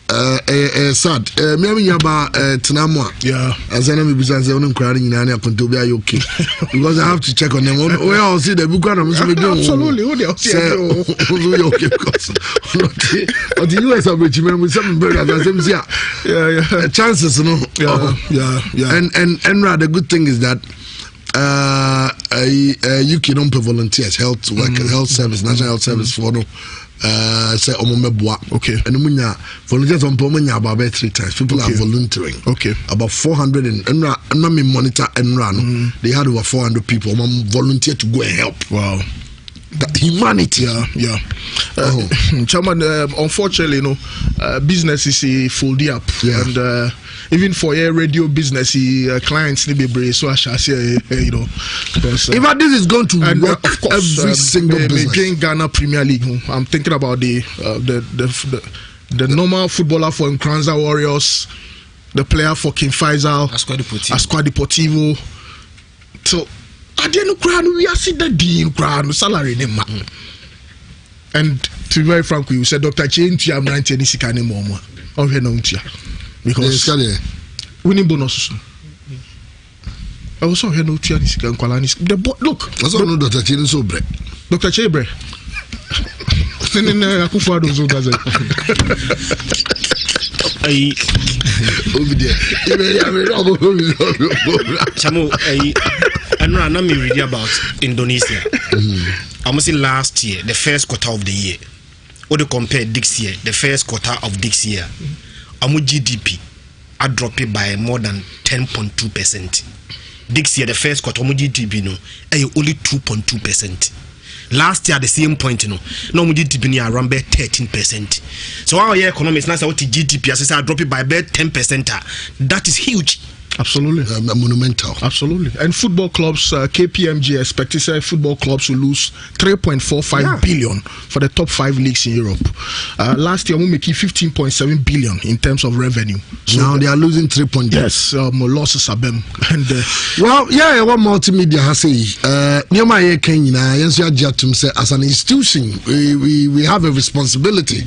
sad. Me yaba Tinamwa. Yeah. As an enemy business, I'm crying in any Contobia okay. Because I have to check on them. Where I'll see the book and I'm absolutely. Who they okay because or the US of Richmond with some burgers as them yeah. Chances, no. Yeah. And rather the good thing is that UK don't pay volunteers, health workers, health service, national health service for no say okay. And volunteers on Pomania about 3 times. People are volunteering. Okay. About 400 and me monitor and run. They had over 400 people volunteer to go and help. Wow. That humanity. Yeah. Chairman, unfortunately, business is full up. Yeah. And even for a radio business, clients need to be brave. So I shall say, because in fact, this is going to work of course, every single business. Again, Ghana Premier League. I'm thinking about the normal footballer for Nkranza Warriors, the player for King Faisal, Asquad Deportivo. So I didn't cry. We are seeing the deal cry salary name. And to be very frank, we said Dr. Chain to have 90 any sikane more. Because winning bonuses. I also heard no Tianis can Qualanis. The look, I don't know Dr. Chain so bread. Dr. Chebre. Akufado Zogaze. Over there. Chamo, I know I'm reading about Indonesia. I must say last year, the first quarter of the year, or to compare this year, the first quarter of this year, our GDP are dropped by more than 10.2%. This year, the first quarter, our GDP only 2.2%. Last year, the same point, no GDP around 13%. So our economy is now what GDP as I drop it by about 10%. That is huge. Absolutely. Monumental. Absolutely. And football clubs, KPMG expect to say football clubs will lose 3.45 billion for the top 5 leagues in Europe. Last year, we making 15.7 billion in terms of revenue. So now they are losing 3.8. Yes, losses are them. And what multimedia has said, as an institution, we have a responsibility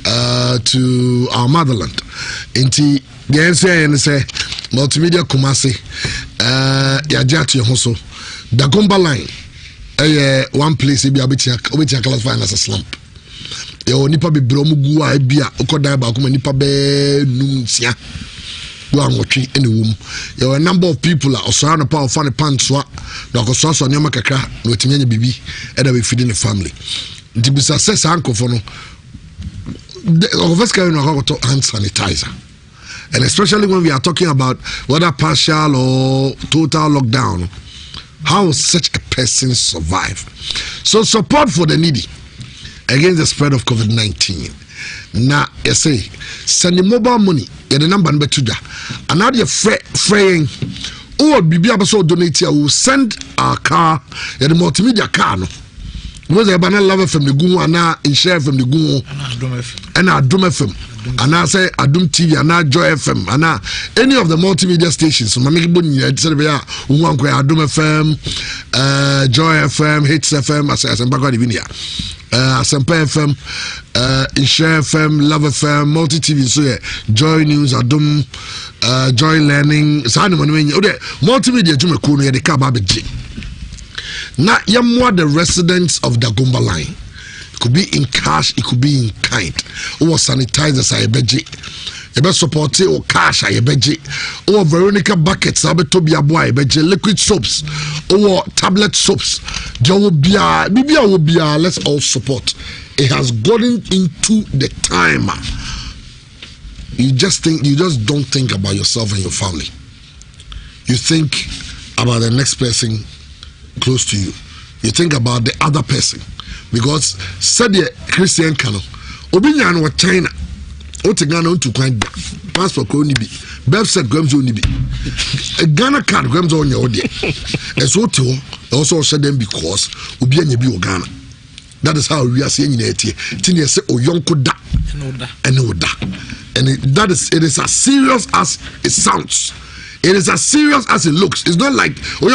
to our motherland. The answer is multimedia Kumasi, Yajati Hoso, the Gomba line, one place, be a bit classified as a slump. Yo nipa be bromugu a bia okodan ba kuma nipa be numsia do anwotwe ene wom. Yo a number of people are so na power fan pants wa na koso so nyoma kakra na otimi nya bibi e da be feeding the family. Ndi bisa se sankofo no ofeska no akoto hand sanitizer. And especially when we are talking about whether partial or total lockdown, how will such a person survive? So support for the needy against the spread of COVID-19. Now, you say, send the mobile money, you the number to that. And now you're fraying, or be able to donate here, will send our car, the multimedia car. No? Was a banana lover from the Gungu and now in share from the Gungu and our Drum FM. And I say Adum TV and now Joy FM and now any of the multimedia stations. So Mamiki Bunny, Adum FM, Joy FM, Hits FM, as I'm back on the video. Asempa FM, Share FM, Love FM, Multi TV, so yeah, Joy News, Adum, Joy Learning, multimedia, Jumakuno, the Kabaji. Now, you're the residents of the Gomba line. It could be in cash, it could be in kind. Or sanitizers, I bet you. You better support it or cash, I bet you. Or Veronica buckets, I bet Toby Aboy, I bet you. Liquid soaps or tablet soaps. There will be let's all support. It has gotten into the timer. You just don't think about yourself and your family. You think about the next person close to you. You think about the other person, because said the Christian canon obinya no China o te Ghana on to kind passport ko ni bi birth cert grams on ni bi Ghana card grams on your there and so to also said them because obi anya bi o Ghana. That is how we are saying it here. Tini say o yonko da and oda, and it is as serious as it sounds. It is as serious as it looks. It's not like you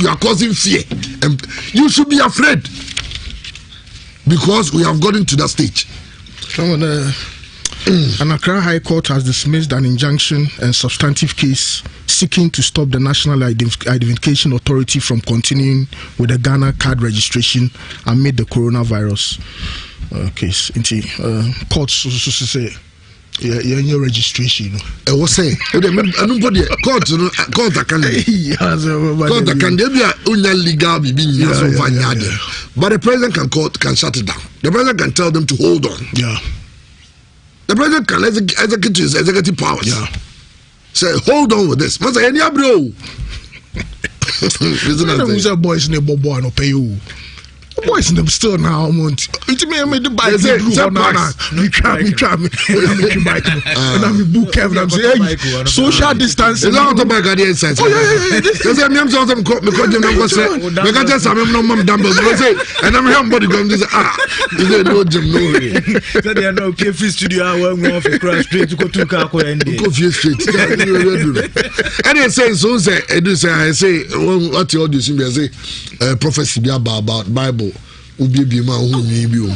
are causing fear, and you should be afraid because we have gotten to that stage. An Accra High Court has dismissed an injunction and substantive case seeking to stop the National Identification Authority from continuing with the Ghana card registration amid the coronavirus case. Courts say your registration. Was say, nobody court can be legal but the president can shut it down. The president can tell them to hold on. Yeah. The president can execute his executive powers. Yeah. Say, hold on with this. Must say, any bro. Who's a boys in a bobo and pay you? Boys in them still now. It's me. I made the bike. Me try. And I'm a book. I'm saying, hey, social distancing. It's not the bike at the inside. Oh yeah. They say, I'm something because you never say. Because just I'm no mom dumbbells. And I'm here, body going to say, you say no gym, no way. So they are no PF studio. I won't go off a crash straight to go to Kako and go straight. And they say, so say, I say, what you all do, I say, prophecy about Bible. Ubi ma hu nyi bi o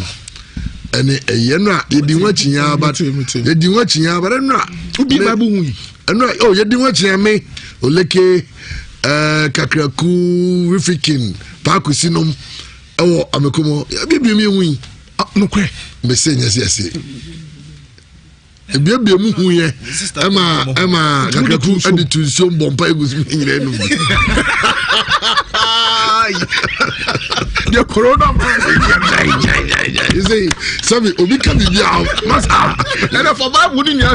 ene eyena yedi wachinya but yedi wachinya but enra ubi Bible hu enra oh yedi wachinya me oleke kakraku rifikin pa kusinom ewo amekomo bibi mi hu no kwe me say nyese ebiebie mu hu ye ema kakraku editu nso bompa egusi nyire no the coronavirus. You see, sorry, Obi can be out. And for Bible, wouldn't you?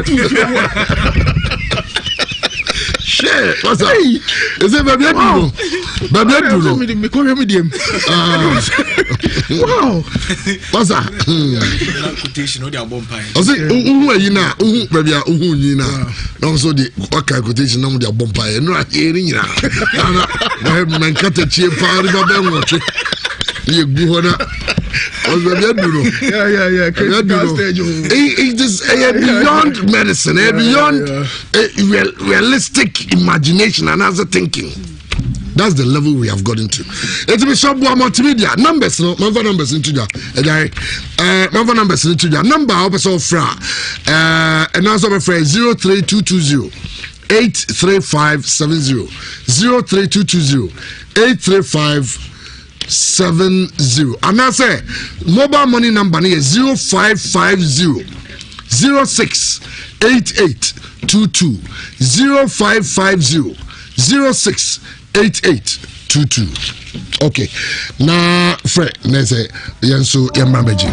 Shit, what's up? Is it baby? Wow. Wow. What's up? Quotation or the bumpire. I say, you know, baby, you know. Also, the okay quotation on the bumpire. No, hearing you. I have my cut a cheap party of them watching. You go on. It is beyond medicine, beyond realistic imagination and other thinking. That's the level we have gotten to. It's be some multimedia numbers. No, my phone numbers into that. My phone numbers into that. Number also fra. And also my friend 03220 83570 03220 83570. And I say mobile money number is 0550 068822 0550 068822. Okay. Now, Fred, Nese, Yansu, Yamabeji.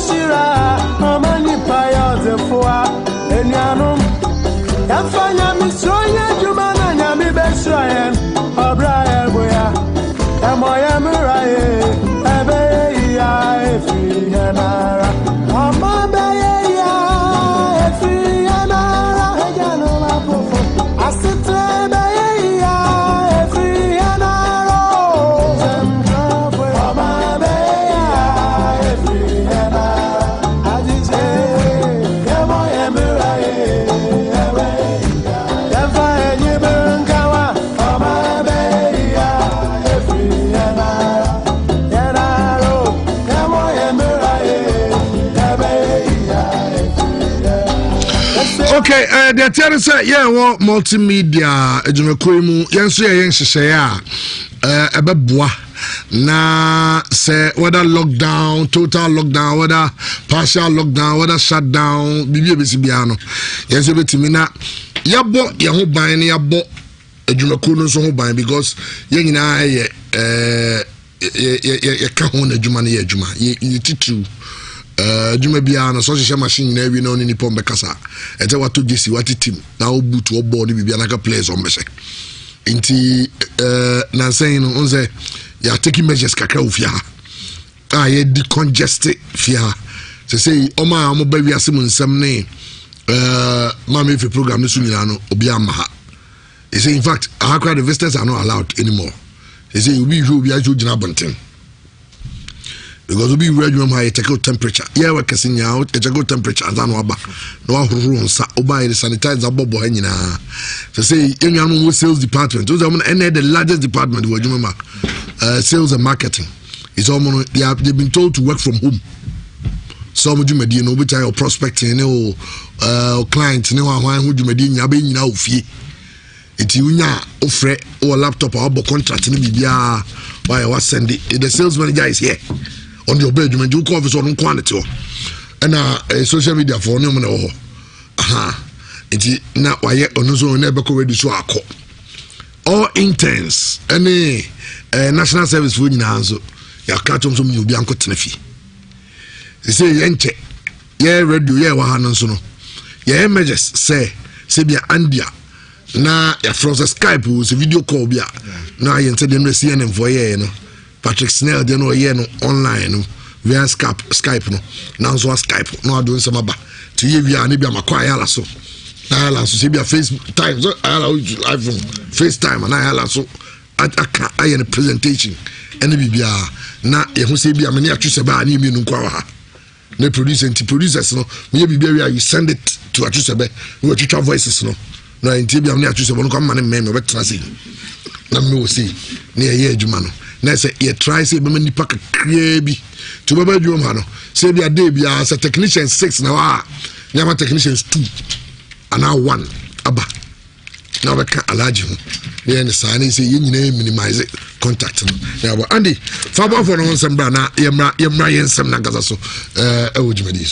Nhyira amani paya zefoa enianum yafanya misronya juma na mi besrayen Abraham boya Emoya muraye Ebe ya efi yanara Ama beye ya efi yanara Hejano mapofo Asite beye ya efi yanara Zemka boya Ama beye ya efi yanara Adije Emoya muraye Ebe ya Demfa enye bengawa Ama beye ya efi yanara Yanaro Emoya muraye Ebe ya Okay, the theory say yeah, what multimedia ejumekuru yenso ye yenhyehyɛ a ɛbɛboa na say whether lockdown, total lockdown, whether partial lockdown, whether shutdown, bibi ebesi bia no yenso betimi na yabo ye ho ban na yabo ejumekuru no so ho ban because ye nyina ye ka ho na ejuma na ye ejuma ye titru juma bia na so hye machine na wi na oni nipo mbekasa ete wato jesi wati team na obutu obo ni bibia na ka players on mese nti na saying no onze ya taking measures kakra ofia ha ye decongest fia say o ma mo ba wi asem nsem ne ma me fi program no so nyina no obi ama ha say in fact our crowd visitors are not allowed anymore say we obi ajo gina bonten because we read you my check out temperature. Yeah, we can see out check out temperature and no aba. No ahuru nsa oba the sanitizer bobo hanyina. So say anyone sales department. Those are the largest department we remember. Sales and marketing. It's almost they've been told to work from home. So much you may no be your prospecting no clients no one who you may nya be nyina ofie. Iti unya ofre or laptop or contract ni bibia why was send the sales manager is here. On your bedroom, you call this on quantity. And social media for no man. Aha, it's not why yet on so never ready to our call. All interns, any national service food in Anzo, your cartons of you be uncle Tenefi. They say, Yente, yeah, radio, yeah, Wahanonsono. Yeah, measures say, Sabia Andia. Na ya from Skype who's a video call bia. Na yente dem CNN for ye no. Patrick Snell dey no ye no online no via Skype no now so Skype no adon some ba to ye via na bia makwa yala so na yala so se bia FaceTime so yala iPhone FaceTime na yala so aka aye the presentation ene bibia na ye ho se bia me ne atwese ba na emi nu kwa ha na producers no me ye bibia wia you send it to atwese ba we twitwa voices no na ntie bia me atwese ba no kwa ma ne me betra se na me wo se ne ye adwuma no na say ye try say be mani pack krebi to baba dwom ha no say bia dey bia say technician 6 na wa nyama technicians 2 and now 1 aba na we ka alaji ho ye ne sa na say ye nyina minimize contact no ya ba Andy fabo for no nsem bra na yemra yensem na gaza so ewojumadi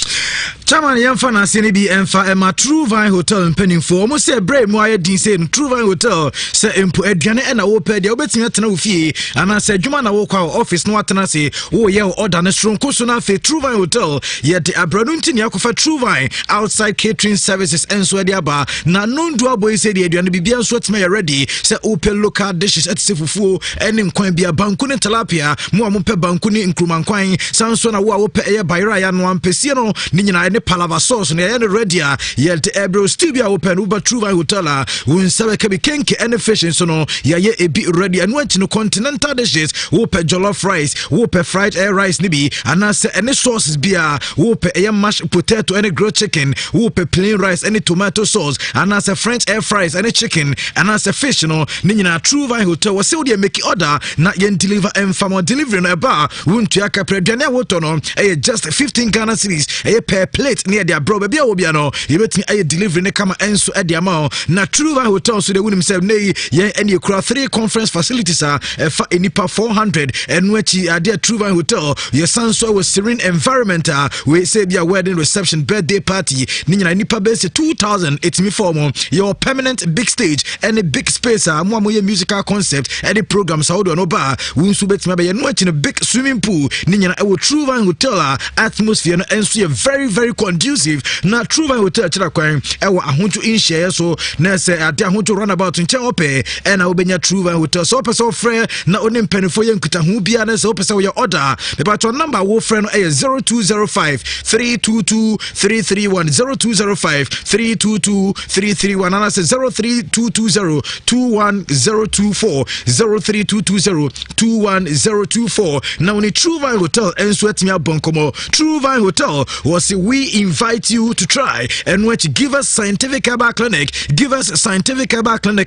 Chairman yemfa na se ne bi emfa ema True Vine Hotel mpanimfo omo se bre mu aye din se True Vine Hotel se empo aduane na wo pa dia obetimi atena wo fie ana se adwuma na wo kwa office no atena se wo ye order ne stronko so na fe True Vine Hotel ye de abranu ntini akofa True Vine outside catering services enso de aba na nondu aboy se de aduane bibia nso atema ye ready se open local dishes atse fufuo ene nkwan bia banku ne tilapia mo ampe banku ne nkrumankwan sanso na wo pe ye bayra ya no ampesie no ni nyina ne palava sauce ne ye ready a ye de ebro studio open uba True Vine Hotel a won sabe ka bi kenke ene fish so no ye ebi ready anu anti no continental dishes wo pe jollof rice wo pe fried air rice ni bi anase ene sauces bia wo pe ye mashed potato ene grilled chicken wo pe plain rice ene tomato sauce anase french air fries ene chicken anase fish no ni nyina True Vine Hotel wo se wo de make order na yen deliver enfamo delivery no eba wontua ka preduane woto no just 15 Ghana cedis per plate near their bro bia wo bia no you betimi aye delivery ne kama enso e dia ma na True Vine Hotel so de wunim say nei yen ene kura 3 conference facilities fa enipa 400 enu achi ade True Vine Hotel ye sanso with serene environment we say bia wedding reception birthday party ni nyina nipa base 2000 etimi form your permanent big stage and a big space mo ye musical concept any programs wodo no ba wo nso betima be ye no achi no big swimming pool ni nyina e wo True Vine Hotel atmosphere no enso very very conducive na True Vine Hotel chira kwan e wo ahonjo inhye so na se ade ahonjo runabout nche ope e na obenya True Vine Hotel so ope so frɛ na onim penifo ye nkuta hu bia na se ope se wo ye order me ba to number wo frɛ no e 0205 322 331 0205 322 331 and I say 03220 21024 03220 21024 now in True Vine Hotel and sweat me up bonkomo True Vine Hotel was we invite you to try and what give us scientific herbal clinic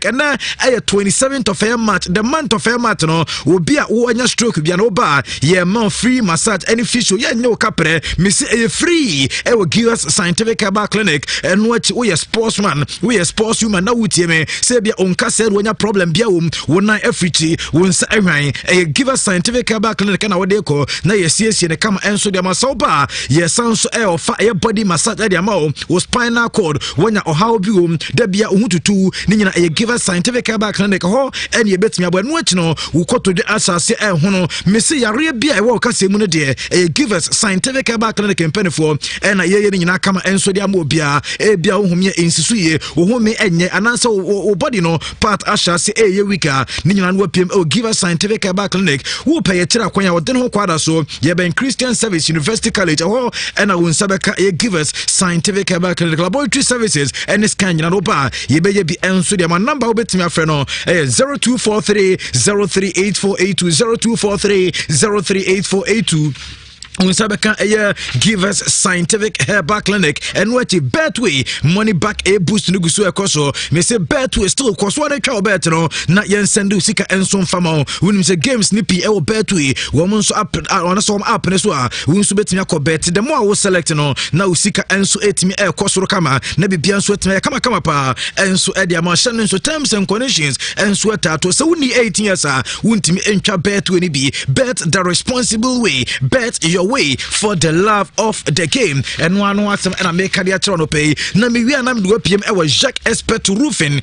and now 27th of March the month of March no will be at one stroke be an oba yeah man free massage any fish yeah no capre miss a free it will give us scientific herbal clinic and what we a sportsman we a sports human na wutie me say bia onka said when your problem bia wona afriti won sa ehwan give us scientific herbal clinic na we dey call na yes ne kama enso de masoba yes sanso ofa body massage de ma o spinal cord when your how bi da bia ohututu ni nyina give us scientific herbal clinic ho and ye betimi abo no achi no wo koto de asase hono me say yare bia e wo kase mu no de give us scientific herbal clinic empenefo and ye ni nyina kama enso de ama obia bia ohumye insisu ye ohumi enye anansa o body no part asha se ye wika ni nyina no pm give us scientific herbal clinic wo pay tira kwanya wo den ho kwada so ye ben Christian Service University College ho and I won sabeka ye give us scientific herbal clinic laboratory services and this kind na oba ye be bi enso de ma number obetimi afre no 0243 038482 0243 038482 Unsabeka give us scientific herbal clinic and what a Betway money back a boost nugusu ekoso me say Betway still cost one a bet no na yen sendu sika enso fama when say game snippy e Betway woman so up on some app ne so a won so betimi akobet the more we select no na usika enso etimi e koso kama na bibia enso etimi kama pa enso e dia ma hye so terms and conditions enso tato so woni 18 years a wontimi entwa Betway ni bi bet the responsible way bet your way for the love of the game and one watsam and I make career no pay na me wi anam do pm e was Jacques Expert Roofing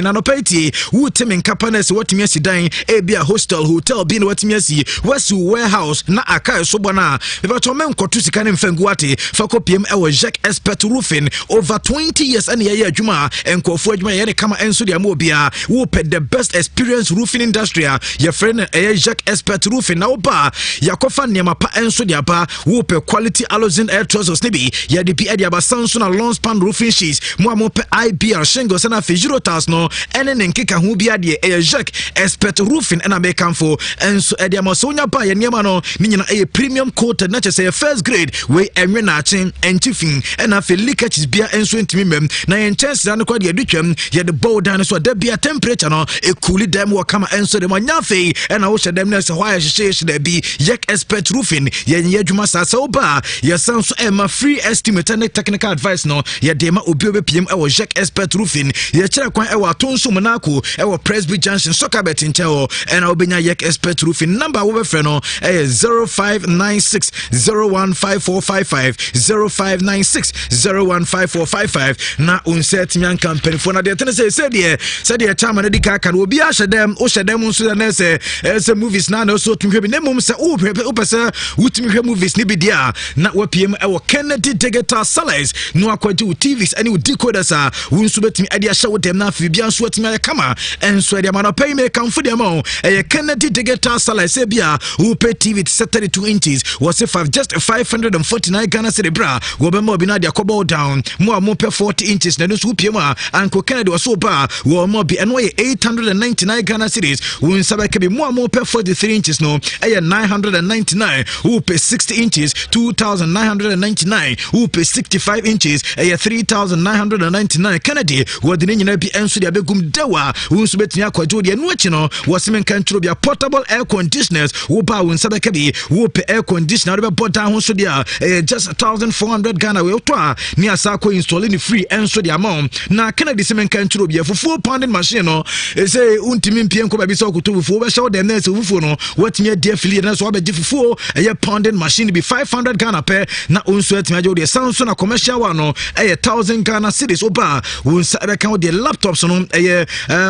and pay wo temi nkapanes watimi asidan e bia hostel hotel bi na watimi asi wasu warehouse na akai so bona e ba to men kotu sika ne mfangu ate fa ko pm e was Jacques Expert Roofing over 20 years and ye adwuma enkofu adwuma ye ne kama enso de amobia wo pay the best experience roofing industry your friend Jacques Expert Roofing na oba yakofa niema pa enso de aba wo pe quality halogen air trousers ne bi ya de bi e de aba sanso na long span roofing sheets mo pe IBR shingles na fejiro tiles no ene ne nkeka hu bi ade Jacques Expert Roofing and American for enso e de ama so nya ba ye niema no ni nyina e premium coated na chese first grade we enwe na achen entifin na fe leakages bia enso ntimi mem na ye chance na kwa de adutwam ye de bow down so da bia temperature no e cool dem wo kama enso de manya fe na wo hye dem na se why hye da bi Jacques Expert Roofing ye adwuma sasa oba ye sanso e ma free estimate and technical advice no ye de ma obi obepiem e wo Jacques Expert Roofing ye kire kwan e wo atonso monako e wo Presby Junction soccer bet nche ho e na obenya Jacques Expert Roofing number wo be frɛ no e 0596 015455 0596 015455 na unset mian company for na de tene say de chairman de ka kan obi a hyedem o hyedem nso na say movies na so tunhwe bi na mum say o pese wutimi hwe movies ni bi dia na wapiem e wo Kennedy Digital Sellers no akwaji wo TVs ani wo decoders a wo nso betimi ade a hye dem na afi bia nso atimi ayekama enso ade ma no pay me kan fo dem o e Kennedy Digital Sellers e bia wo pay TV 32 inches was if just 549 Ghana cedi bra wo be mo bi na de akobo down mo pay 40 inches na nso wupiem a anko Kennedy was so ba wo mo bi eno ye 899 Ghana cedis wo nsabe ke bi mo pay 43 inches no e 999 who pay 60 inches 2,999 who pay 65 inches 3,999 Kennedy what the nyina bi enso de abegum dawa who so betnya kwajo de no achi no wosem kan tro bia portable air conditioners wo ba won sabeka bi wo pay air conditioner be boda ho so dia just 1,400 Ghana we to a ni asako installing free enso de amount na Kennedy semen kan tro bia fufu pounding machine no say untimi mpie nko ba bi so okuto fufu be show dem na se fufu no watimi dia affiliate na so ba ji fufu fuo pounding machine be 500 Ghana per na unso etimi ajo de sound so na commercial one no 1000 Ghana cedis oba unsa beka de laptops no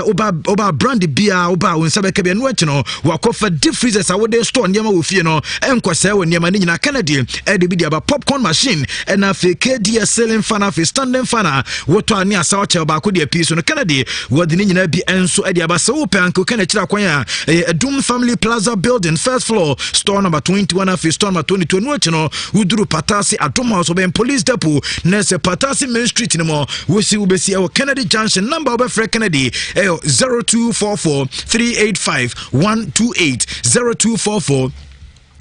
oba brand bia oba unsa beka be no achi no wakofa deep freezers awode store nyama wo fie no enkwasa wo nyama ni nyina Canada de bi aba popcorn machine na fe KDS selling fan afi standing fan woto ani asa o che ba ko de piece no Canada wo de ni nyina bi enso de aba se wo panko kana kira kwan a Doom Family Plaza building first floor store number 21 afi store number 22 no achi no uduru Patasi Adom House oben police depot na se Patasi Main Street ni mo wo si wo besi e Kennedy Junction number obe free Kennedy 0244 385 128 0244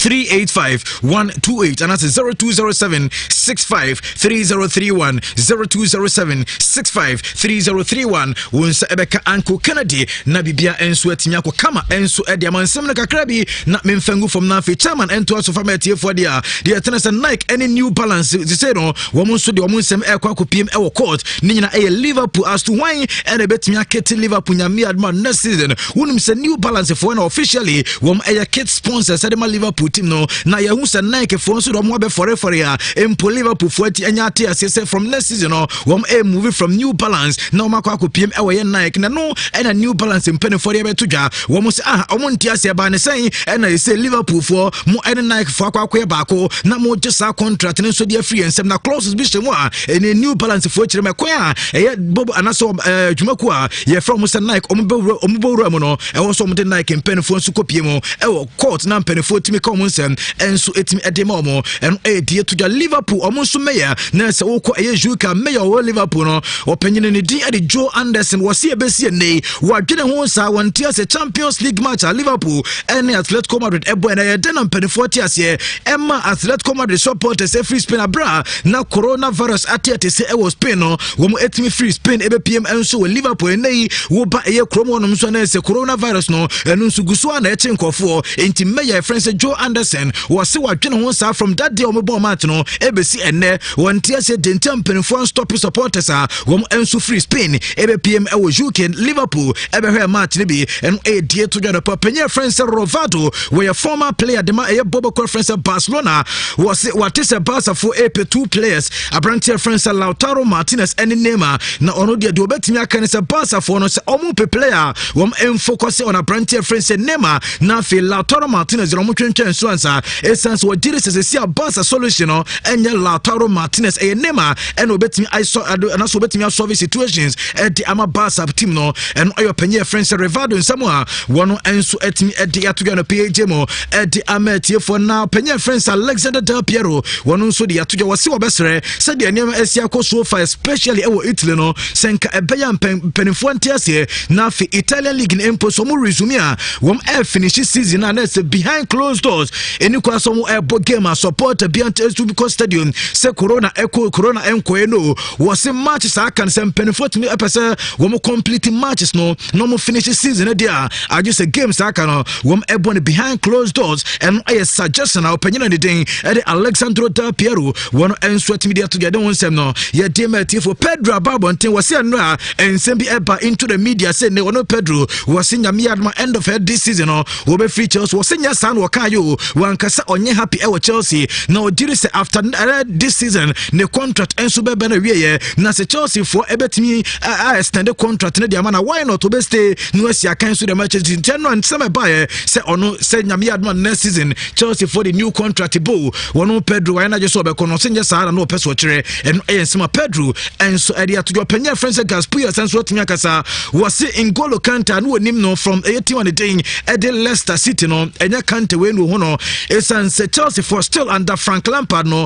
385-128 and that's 0207-65-3031 0207-65-3031 Wunsa Ebeka Anko Kennedy na bibia enso atimi akọ kama enso ede amansem na kakra bi na memfangu from na fe chairman ento aso family for dia the tennis Nike any New Balance they say no wo monso de wo monsem ekwa akopiem e wo court ni nyina e Liverpool as to wine and betimi akete Liverpool nyame adma next season wonum se New Balance for na officially wo e kit sponsor said ma Liverpool team no na ya hu se Nike for so do mo be for ya empo Liverpool for ti anya ate ase from next season no wo move from New Balance na wo makwa akopiem e wo ye Nike na no e na New Balance mpene for ya betodwa wo mo se wo nti ase ba ne sen e na say Liverpool for mo e Nike for akwa ba ko na mo just contract ne so de free ensem na clauses bi shemu a e New Balance for kire me kwa e bobo anaso dwumaku a ye from se Nike ombo mu no e wo so mo de Nike mpene for so kopie mu e wo court na mpene for timi come nsem enso etimi edema mo en e die to Liverpool omo so meya na se wo ko e juka meya wo Liverpool no opanyine ne din ade Joe Anderson wo se ebesi nei wo adwene ho sa wonti ase Champions League match at Liverpool and Atletico Madrid ebo na ye den mpene for ti ase emma Atletico Madrid supporters free Spain abra na coronavirus atiate se e wo Spain no wo mo etimi free Spain ebe PM enso wo Liverpool nei wo ba e kromo no so na se coronavirus no enu nso guso na e chinkofo enti meya friend se Joe Anderson was see what John sa from that day on match no ebesi enne won tie se dentem penfo stop supporters a wom enso free Spain ebe PM e wo UK Liverpool ebe hwe match ne bi en e die to John Papa friend se Rovado where a former player de ma e Bobo conference Barcelona was what is a Barca for EP two players abrantia friend se Lautaro Martinez and Neymar na ono de obetimi aka ne se Barca for no se omo pe player wom en focus on abrantia friend se Neymar na fe Lautaro Martinez ro mo twentwen so ansa essence what did is a Barca solution no enye Lautaro Martinez e Neymar and obetimi I saw and also obetimi solve situations at the ama Barca team no and oyo penye friend se Revado in Samoa one enso etimi e de atoga no PJ mo e de amatie for now penye friend Alexander Del Piero one nso de atoga wose obesere said the name asia ko so far especially e wo Italy no senka e beya penifo antiase na fi Italian league in empo so mo resume a wom e finish season na say behind closed doors eni kwa so mo e game and support beyond because stadium say corona enko no was match sa kan say penifo timi epese wom complete matches no mo finish season there I just a game sa kan wom e born behind closed doors and I suggestion our opinion the thing Alexandro Del Piero one enso timi there together one sem no ye demati for Pedro Babonten was say no and send be eba into the media say no Pedro was nyame adma end of this season no we be free Chelsea was say san wakayo wan kasa onye happy e Chelsea now did say after this season ne contract enso be na wie na say Chelsea for ebetimi extend the contract na dia mana why not to be stay no asia kan so the matches in January and some buy say ono say nyame adma next season Chelsea for the new contract bo one Pedro why na just so be kono say sa na no person kire and ensema Pedro enso e dia to your penny friends Gaspuya senso timia kasa was in N'Golo Kante no nim no from 81 the day e de Leicester City no enya Kante we no ho no esan say Chelsea for still under Frank Lampard no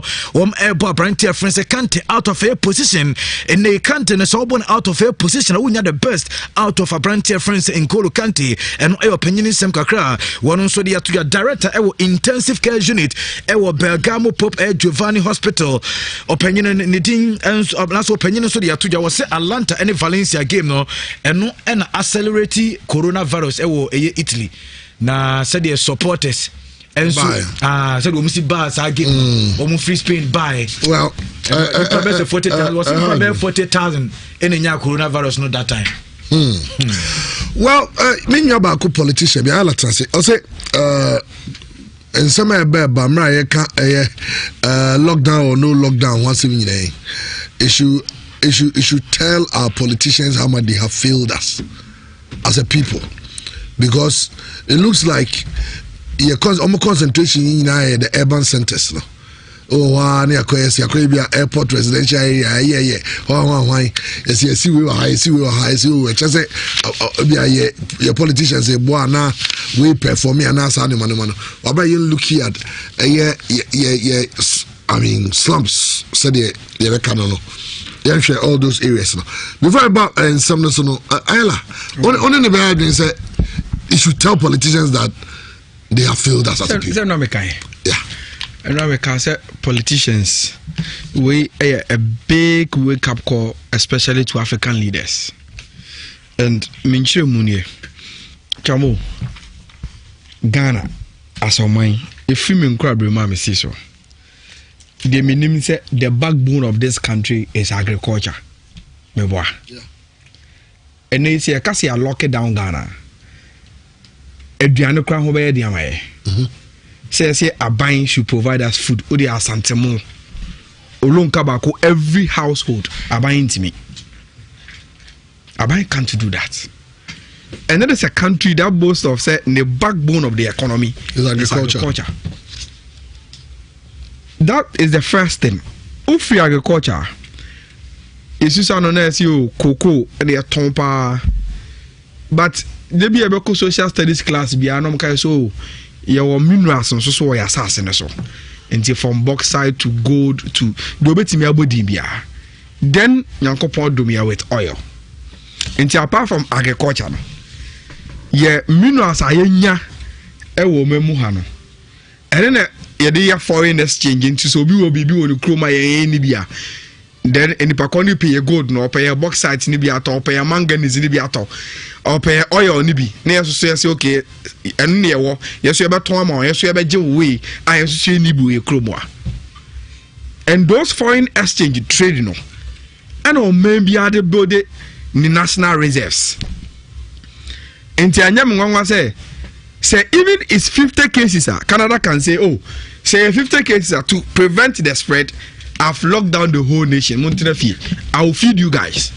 ebo Brantia friends Kante out of a position and they Kante no so born out of a position we the best out of a Brantia friends in N'Golo Kante and e opinion sem kakra one so dia to your director e intensive care unit e Bergamo Pope Giovanni Hospital opinion ni din and last opinion so dia to your was Atlanta and Valencia game no and accelerate coronavirus e Italy na said the supporters and so said we must buy game free Spain buy well 40,000 was 40,000 in the coronavirus no that time well me nyaba ko politician bi ala transe o say and some bamra lockdown or no lockdown once a day. It should tell our politicians how much they have failed us as a people, because it looks like almost concentration in the urban centers. No? Oh, near airport residential area, yeah. Yes, we were high. Just say, your politicians say, boy, now we perform and now sound man. What about you look here at, I mean, slums, said the canon. Yeah, share all those areas. Before about and some no, Ayla, only the bad thing say, you should tell politicians that they have failed us as a people. Yeah. And now we can say politicians, we a big wake up call, especially to African leaders. And Nhyira Munye, Chamo, Ghana, as a mine, if you mean crab, remember, see so. The minimum say the backbone of this country is agriculture. Yeah. And they say, I lock it down Ghana. Ediano Crown Hobby Diamae. Say a buying should provide us food. Odi asantemo. Olon kabako every household are buying to me. A buying can't do that. And then there's a country that boasts of say the backbone of the economy is agriculture. That is the first thing. Free agriculture is just you cocoa and the tompa. But there be a social studies class be anom so your minerals and so your assassin so. Until from bauxite to gold to dobetimi abodibia. Then Yankopon domia with oil. Until apart from agriculture, yeah, minerals are yenya ewo memuhano. And then your foreign exchange into so be on the chroma any bia. Then any pakoni pay gold no pay a bauxite ni bia to pay a manganese ni bia to or pay oil ni bi. Na so say okay and near war yes you better ton yes you better way I say ni bu e chroma. And those foreign exchange trade no and on maybe are the build ni national reserves. Enti anyam nwanwa say even it's 50 cases, Canada can say, oh, say 50 cases to prevent the spread. I've locked down the whole nation. I will feed you guys.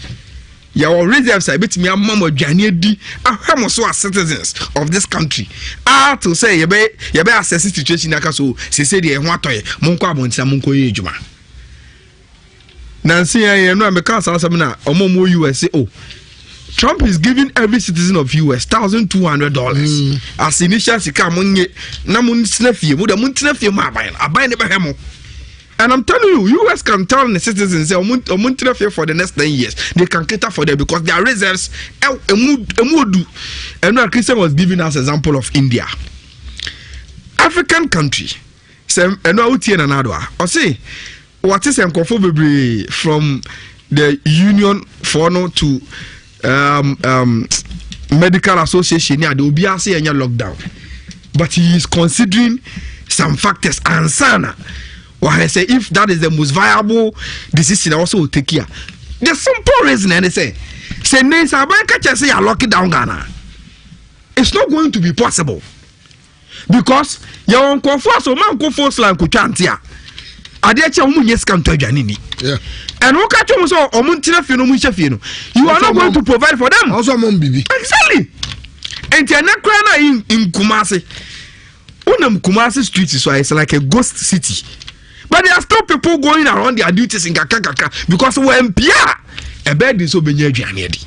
Your reserves, I bet me a mama Janedi, I'm also as citizens of this country. To say, you be assess the situation. So, say, they want to Monka Monsa Monko Juma. Nancy, I know I'm a council, Omo USA. Oh. Trump is giving every citizen of US $1,200 as initial sika monye na mun snafie mu da mun snafie mu abai ne behemo. And I'm telling you, US can tell the citizens say mun snafie for the next 10 years. They can cater for them because their reserves emudu. And now Christian was giving us example of India, African country. Say eno utie na nadwa. O say what is enkofo bebre from the union for no to medical association there will be a say lockdown, but he is considering some factors and sana or I say if that is the most viable decision also will take care. The simple reason and they say names are say lock it down Ghana. It's not going to be possible because your uncle force or man go force like kuchantia adeche omu yes can to adwanini. Yeah. And who catch you so omuntina fie no mu hye fie no. You are not going to provide for them. Also mom bibi. Exactly. And they are not crying in Kumasi. Kumasi street is so it's like a ghost city. But there are still people going around their duties in Kakaka because when Pia a bed is so benye adwanedi.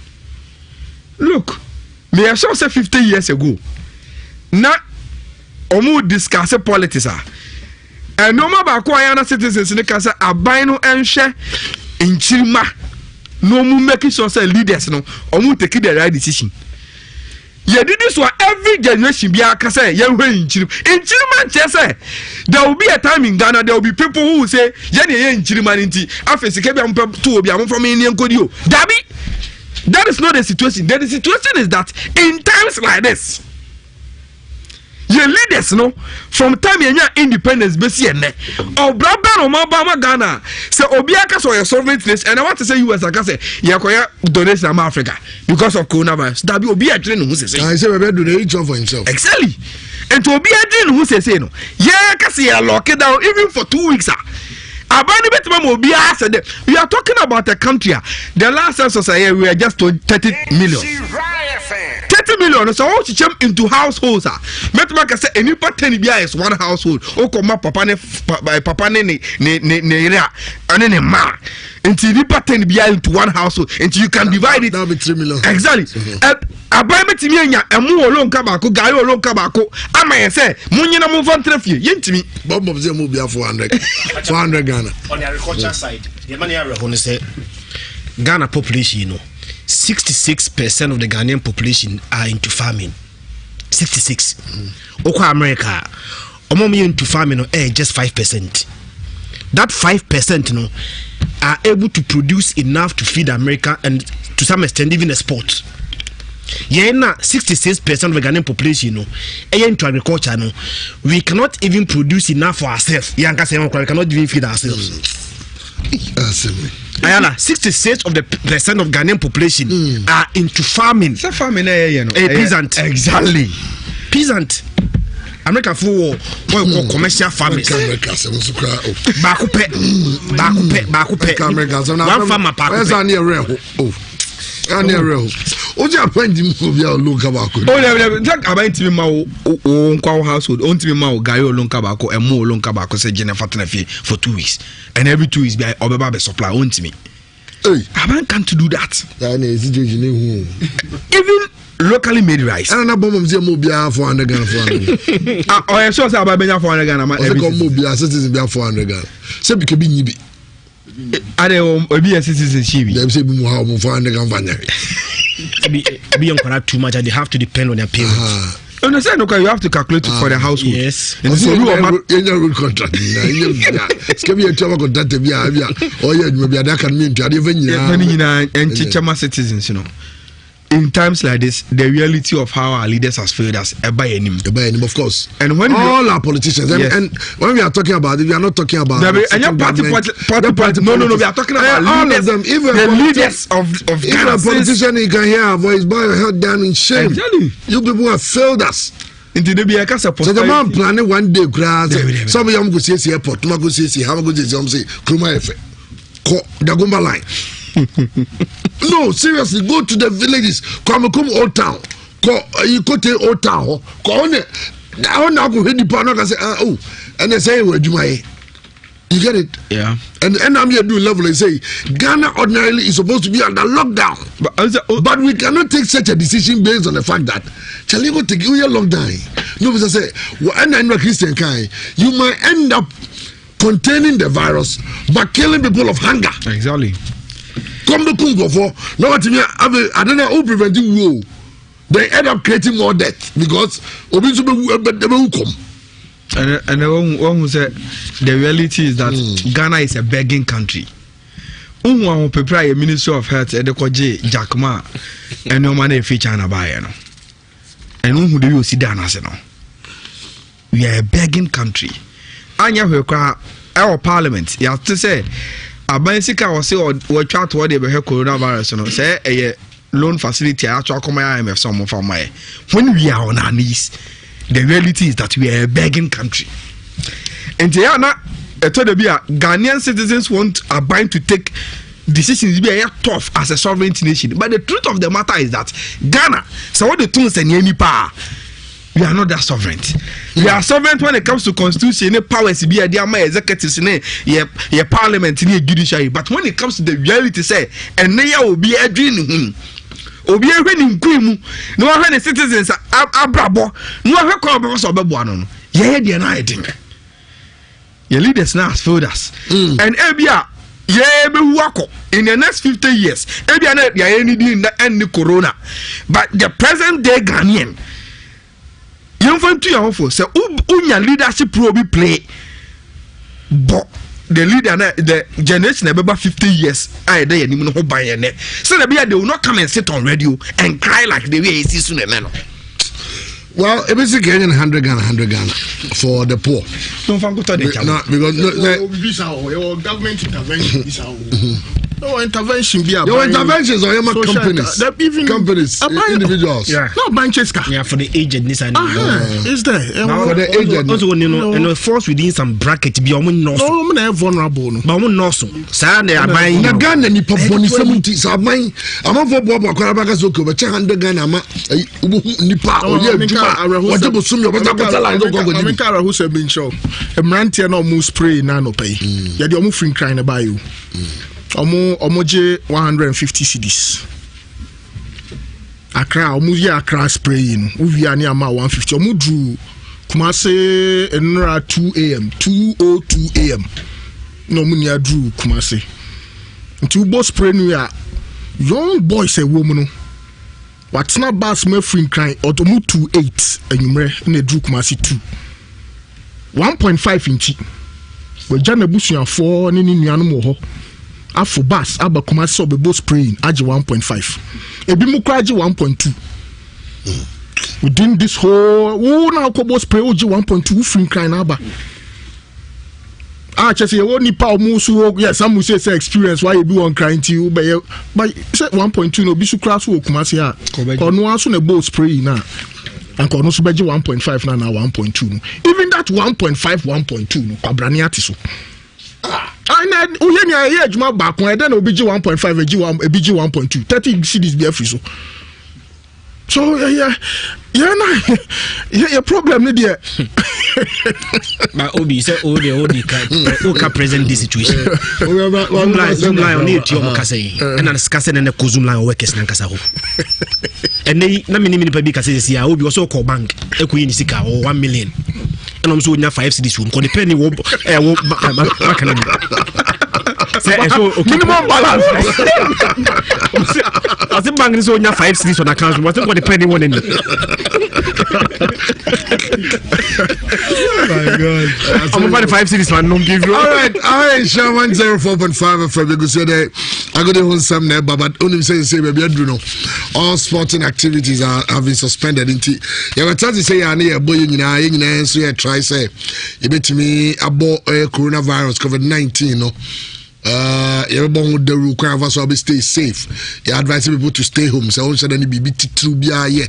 Look, me I saw say 50 years ago. Na omu discuss politics are. And no matter what citizens in the casa abino and share in Chima, no more making sure leaders no or mu take the right decision. You did this for every generation be a cassa, young way in Chima. In Chima, there will be a time in Ghana, there will be people who will say, Jenny in Chimanity, after Sikabiam to be from Indian Kodio. Dabi, that is not the situation. The situation is that in times like this, your leaders no from time yenya independence besi ene obraba no mabama Ghana say obiaka so your sovereign nation and I want to say US aka say yakoya donation Africa because of coronavirus that be obi a train no say I say we do each one for himself exactly And to be a din who says, no, yeah, kasi lock it down even for 2 weeks. Abani betuma mo be asked. We are talking about a country. The last census we are just to 30 million. 30 million. So how to jump into households? Betuma ka say any pattern bia is one household. O koma papa ne area ane ne ma. Until you pattern bia into one household, until you can divide it. That will be 3 million. Exactly. Abani betumi anya emu olon kabako, gayo olon kabako. Ama yese munyina mu vantrefie. Yentimi. Bob of them will be 400 Ghana. On the agriculture side, the money I reckon is Ghana population, 66% of the Ghanaian population are into farming. 66. Oko America, omomi into farming just 5%. That 5% are able to produce enough to feed America and to some extent even export. Yeah, 66% of the Ghanaian population, into agriculture, we cannot even produce enough for ourselves. We cannot even feed ourselves. 66% of the percent of Ghanaian population are into farming. So farming, peasant. Exactly. Peasant. America for commercial farmers. Bakupe. One farmer Oja appointment mo bia olonka bako. Jack about me ma o nkwa household, on me ma o gayo olonka bako, e mo olonka bako say Jennifer Tenafie for 2 weeks. And every 2 weeks be obeba be supply on me. Hey, I can't do that. Even locally made rice. And na bomb say mo bia 400 Ghana 400. Oh, I saw say about benya 400 Ghana ma. Say come mo bia citizen bia 400 Ghana. Say be kebi nyibi. Ade obi a citizen chibi. Dem say be mo how mo 400 Ghana vanya. Be on too much and they have to depend on their payments. Understand? Okay, you have to calculate it for the household. Yes. And so you are road contract. It's going to be a travel contract. Oh yeah, maybe that can mean to and Chichama citizens, you know. In times like this, the reality of how our leaders has failed us, by him, of course. And when all our politicians, and when we are talking about it, we are not talking about party. No, we are talking about all of them. Even the leaders of Ghana. If a politician, you can hear our voice, bow your head down in shame. Exactly. You people have failed us. Into the BIA so the man planning one day, some of them go see airport, some go see how go see Kruma Efe, Dagomba line. No, seriously, go to the villages. Come old town. You go to old town. Go on it. Now go hit the partner and say, oh, and they say, where do I? You get it? Yeah. And I'm here do level and say Ghana ordinarily is supposed to be under lockdown. But we cannot take such a decision based on the fact that Charlie go take you lockdown. No, because I say, when I'm a Christian kind, you might end up containing the virus but killing people of hunger. Exactly. Come to Congo for no what I don't know who preventing war. They end up creating more death because Obi will come. And the one who said the reality is that Ghana is a begging country. Who prepare a Ministry of Health at the Koje Jack Ma and no money feature and a buyer. And who do you see Dana? We are a begging country. Anya our parliament, you have to say. Abansika was say or try to order coronavirus, no say a loan facility actually come IMF some from my when we are on our knees, the reality is that we are a begging country. And they are not Ghanaian citizens won't abide to take decisions be tough as a sovereign nation. But the truth of the matter is that Ghana, so what the tunes and any power. We are not that sovereign. We are sovereign when it comes to constitution, powers, be a dear executives, your parliament, judiciary. But when it comes to the reality, say, and they will be a dream. Obi a winning cream. No one citizens are brabo. No one call of Babuano. Yeah, they are not. Your leaders now failed us. And Ebia, yeah, be wako in the next 50 years. Ebia, they are any end the corona. But the present day Ghanaian. You want to your home so unya leadership will be play, but the leader the generation about 50 years I they no buy and so they will not come and sit on radio and cry like the way see soon. Well, it is again 100 Ghana for the poor. Don't forget to because government intervention. intervention be your interventions or your companies, companies, individuals. Yeah. No branches. Yeah, for the agent this and is there for the agent also and force within some bracket be almost no vulnerable. But almost no so. Say they are buying. Na Ghana ni poponi 70 so aban amafo bobo akwara baka so ko be 100 Ghana ma nipa oye aduma waje bosumi obata kotala ndo gogo di Kara who say been show emrantie na omu spray na no pay ya de omu free cry na buy you omu je 150 cedis Accra omu ye Accra spray no uvia ni ama 150 omu drew Kumase enra 2 am 2:02 am no mu ni drew Kumase nti ubo spray no ya young boys e wo mu no What's not bass me free crying or to move to 8 and you may drew Kumasi 2 1.5 inch. We Jana Bushia 4 and in Yanumo. After bass, Abba Kumasi or both spraying, Aji 1.5. A Bimukaji 1.2. Within this whole now Kobo spray Oji 1.2 free crying Abba. Just say only power musu yes some will say experience why you be one crying to you but say 1.2 no be su class wo Kumasi a kono aso na bowl spray na and kono so beje 1.5 na 1.2 no even that 1.5 1.2 no kwabrani ati so and uye ni aye adwuma ba kon e den obi gi 1.5 e gi 1.2 30 cedis be free so yeah problem ni there but Obi say Odi can present this situation. Zoom line on it your kase and an skase na ko zoom line workers na kasa ho. And they na mini pa bi kase say Obi also call bank e ko yin sika 1 million. And I'm so nya 5 cedis ko depend wo makana say so minimum balance. I think bank is so nya 5 cedis on account but what depend one any. Oh my God. I'm about 5 cities man don't give you. All right, share 104.5 from you say that I got on some there but only say baby no all sporting activities have been suspended into you were trying to say ya na boy nyina so you try say you bet me about coronavirus COVID-19 no everyone with the require so be stay safe. You advise people to stay home. So once any be too be here,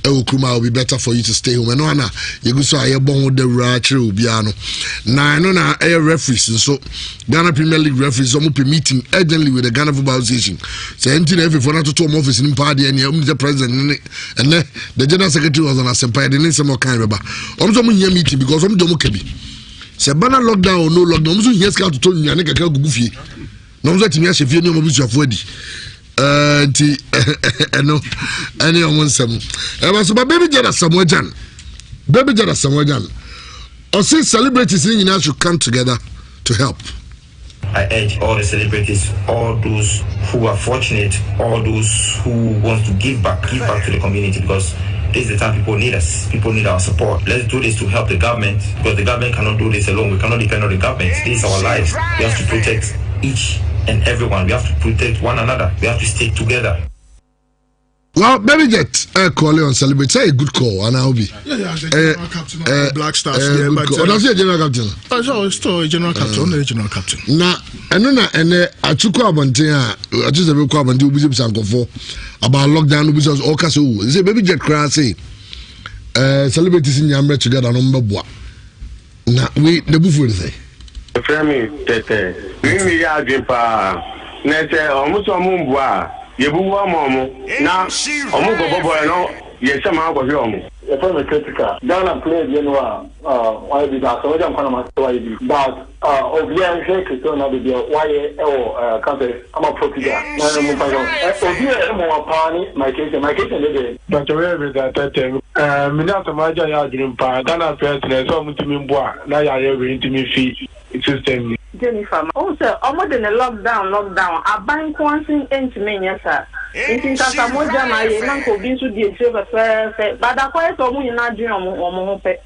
will be better for you to stay home. And no, you go so I born with the ratchet biano. Now I know now referees so Ghana Premier League referees some meeting urgently with the Ghana Football Association. So anything every for not to home office in party and the president and the general secretary was on a sempai. They need some more kind of meeting because I'm doing se bana lockdown or no lockdown so yes ka to nyane kaka gugu fie no so timi ahye fie no mo busuafo adi nti eno ene o monsam ba so baby jada samwajan or say celebrities in Nhyira should come together to help. I urge all the celebrities, all those who are fortunate, all those who want to give back to the community because this is the time people need us. People need our support. Let's do this to help the government because the government cannot do this alone. We cannot depend on the government. This is our lives. We have to protect each and everyone. We have to protect one another. We have to stay together. Well, Baby Jet call on celebrate. Say a good call, and I'll be. General captain of Black Stars. But that's a general captain. Oh, still a general captain. The general captain. Now, and I took up on I just have a call and do business about lockdown. Business all caso. Say Baby Jet cry say. Celebrities in Yamre together number one. Now we the buffet say. Frame tete. We ya jimpa. Nete omuso mumbwa. Yebuwa momo na omu go bobo no yesa ma go hwe if I'm critical Ghana players you know why be that so dem kana ma why be but obia shake to na be why country am a Portugal na mo pa obia mo pani my case dey but where be that time me na to ma ja ya dream pa Ghana players na so mutimi mboa na ya ye we ntimi fi system Jennifer, also, I'm in a lockdown. I buy constant into me, yes, sir. It's a more than I am going to be a favor, but I quite a woman not doing or more pay.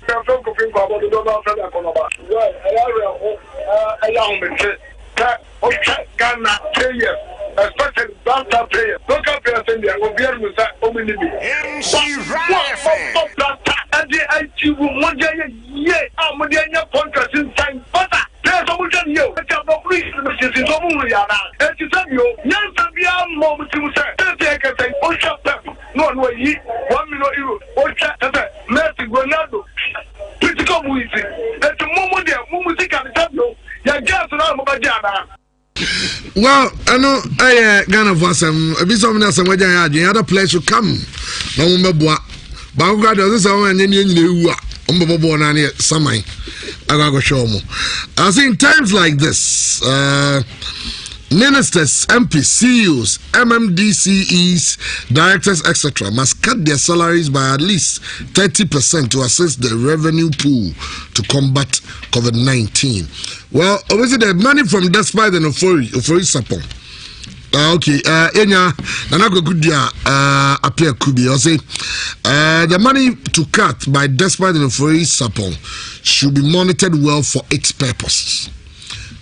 Ghana players, especially Banta players. Local players in there will be able to say, oh, we need yo. Nyansa bia mo mutimu say. Say ke say o sha pep. No yi 1 million euro. O sha say Messi Ronaldo. Critical music. That mumu there mumu can tell you. Ya gas na mo ba jana. Well, I know Ghana for some a bit of some way other players should come. No more but this is when you I think times like this, ministers, MPs, CEOs, MMDCEs, directors, etc., must cut their salaries by at least 30% to assist the revenue pool to combat COVID-19. Well, obviously, the money from Despite and Ofori Sapon. Okay, Enya, Nanago Gudia, appear Kubi, or say, the money to cut by Despite and Ofori Sapon should be monitored well for its purpose.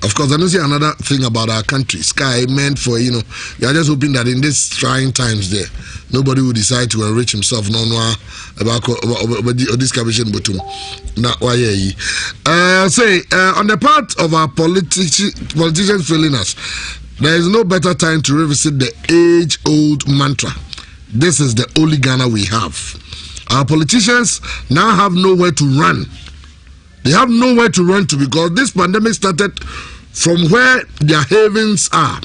Of course, I don't see another thing about our country. Sky meant for, we are just hoping that in these trying times there, nobody will decide to enrich himself. No, about this commission, but not why. Say, on the part of our politicians failing us, there is no better time to revisit the age-old mantra. This is the only Ghana we have. Our politicians now have nowhere to run. They have nowhere to run to because this pandemic started from where their havens are.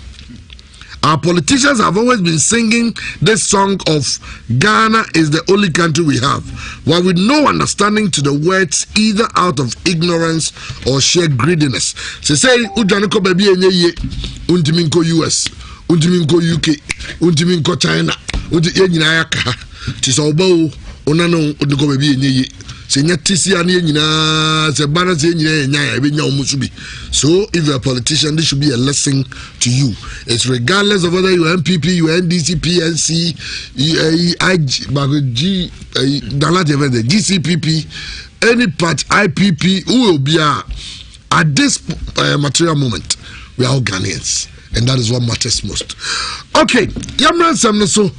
Our politicians have always been singing this song of Ghana is the only country we have, while with no understanding to the words either out of ignorance or sheer greediness. They say, Ujaniko baby ye, Untiminko US, Untiminko UK, Untiminko China, Untiminko Tisobo, Unano, Untiminko baby ye. So if you're a politician, this should be a lesson to you. It's regardless of whether you're MPP, you're NDC, PNC, GCPP, any party, IPP, who will be at this material moment, we are all Ghanaians. And that is what matters most. Okay, Yamran Samneso.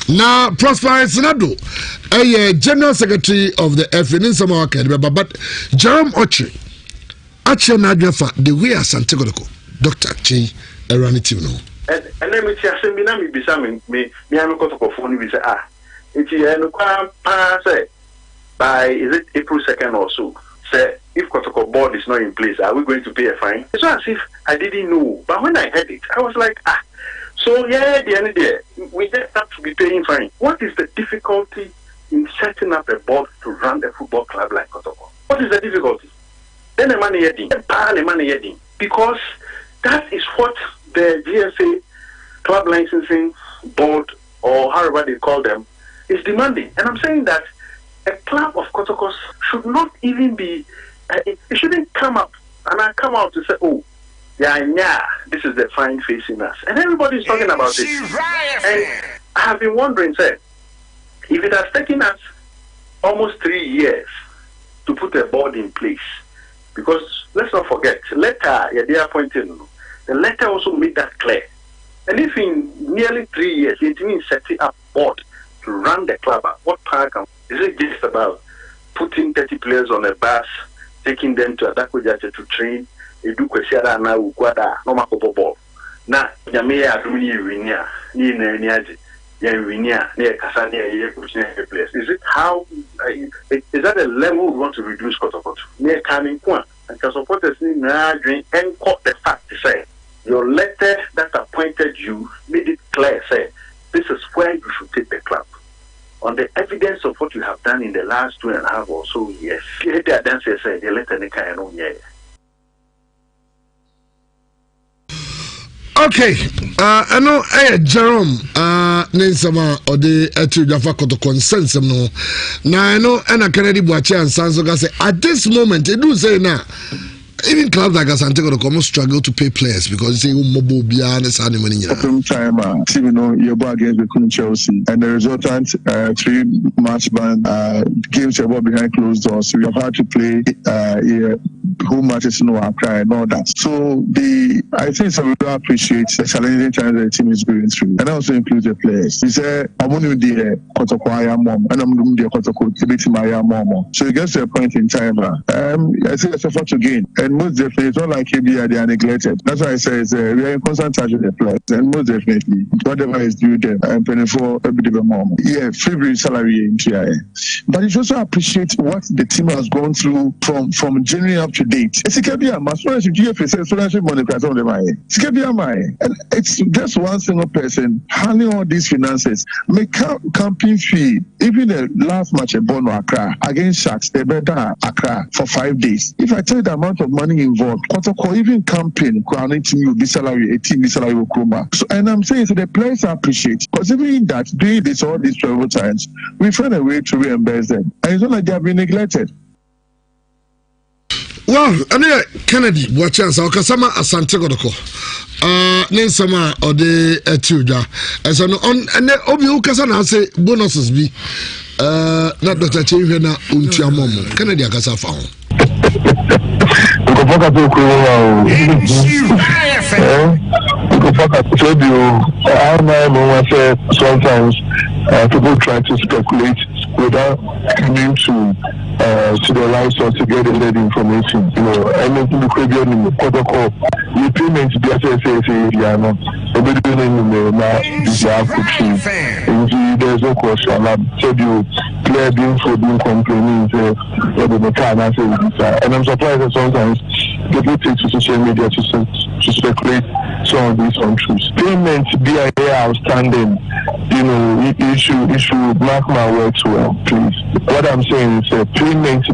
Now, Prosper Senado, a General Secretary of the FNN Samoa Academy, but Jerome Ochi, Ache Nadwafa, the way as Santiago, Dr. Chi, Eranitino. And then we say, Seminami Bisami, me, I'm going to phone you. It's a by is it April 2nd or so? Say, if protocol board is not in place, are we going to pay a fine? It's not as if I didn't know. But when I heard it, I was like, so yeah, the end of the day, we just have to be paying fine. What is the difficulty in setting up a board to run a football club like Kotoko? What is the difficulty? Then the money heading, the money heading. Because that is what the GSA club licensing board, or however they call them, is demanding. And I'm saying that a club of Kotokos should not even be, it shouldn't come up and I come out to say, oh, yeah, this is the fine facing us. And everybody's talking about it. And I have been wondering, sir, if it has taken us almost 3 years to put a board in place, because let's not forget, they are pointing, the letter also made that clear. And if in nearly 3 years, it means setting up board to run the club, what power can is it just about putting 30 players on a bus, taking them to Adakojache to train? Edu kwesiara na ukwada no makopopo. Na nyame ya adumi winia, ni na niaje. Ya winia, ni kasa ni ye kuchine players. Is it how is that a level we want to reduce Kotokoto? Ni coming kwa. And can supporters ni na dream and caught the fact to say your letter that appointed you made it clear, say this is where you should take the club. On the evidence of what you have done in the last 2.5 or so years, the letter. Okay, I know Jerome Ninsama or the Etu Jaffa Koto consensus. No, now I know Anna Kennedy Boache and Sansoga say at this moment, they do say now. Even clubs like Santiago Komo struggle to pay players because they say mobile beyond the money. Open time, team, you're against the Chelsea, and the resultant 3-match ban games about behind closed doors. So we have had to play home matches in Accra and all that. So I think some people appreciate the challenging times the team is going through, and also include the players. He said, "I'm going to do the Kotokwaya mom, and I'm going to do the Kotoko Maya mom." So it gets to a point in time. I think there's a lot to gain. And most definitely, it's not like KBR, they are neglected. That's why I say we are in constant touch with the players, and most definitely, whatever is due them, and penny for every day more. Yeah, February salary in TIA. But you also appreciate what the team has gone through from January up to date. It's KBR, my students, money, and it's just one single person handling all these finances. Make camping fee, even the last match at Bono Accra against Sharks, they better Accra for 5 days. If I tell you the amount of money involved, even camping, crowning team will be salary, a team be salary will come back. So, and I'm saying, so the players appreciate, because even that, doing this all these travel times, we find a way to reimburse them. And it's not like they have been neglected. Well, anyway, Kennedy, watch us. I'll Kasama Asante Godoko. Nensama or the Tuja. As an on and Obi Ukasana say bonuses be not Dr. Chivena Untia Momo. Kennedy Akasa found. Sometimes people try to speculate without coming to the right source to get the information. You know, anything the Caribbean protocol, the payment be there's no question. I said you clear being for being complaining and I'm surprised that sometimes people take to social media to speculate some of these untruths. Payments be outstanding. You know, you should mark my words well, please. What I'm saying is payment be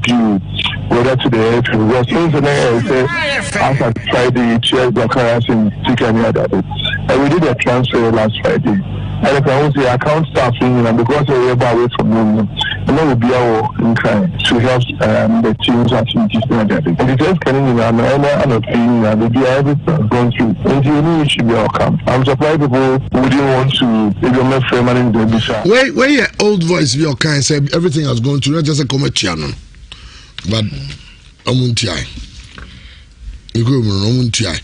due, whether to the air. Because things in the after Friday, shares the currency and take any other day. And we did a transfer last Friday. And if I want the account staffing, and because we're away from home, and then we'll be our income to help the team's activities and everything. And the first coming in and opinion, and they everything going through. And you know it should be our camp. I'm surprised people who didn't want to, if you're not fair in the visa. Where your old voice be your kind say everything has gone through, not just a commercial, but Omuntiai. You go Omuntiai.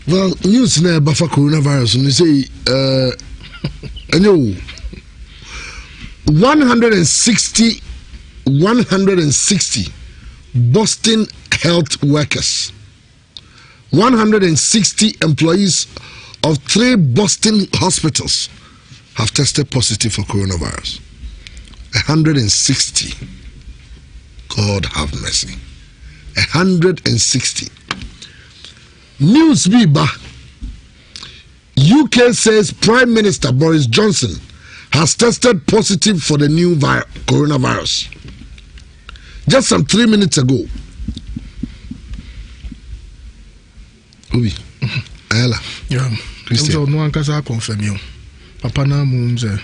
Well, news now about coronavirus, and they say, I know 160 Boston health workers, 160 employees of 3 Boston hospitals have tested positive for coronavirus. 160. God have mercy. 160. News Biba. UK says Prime Minister Boris Johnson has tested positive for the new coronavirus. Just some 3 minutes ago. Obi, Ayala. Yeah. Christian. No one can confirm you. Papa na mumze.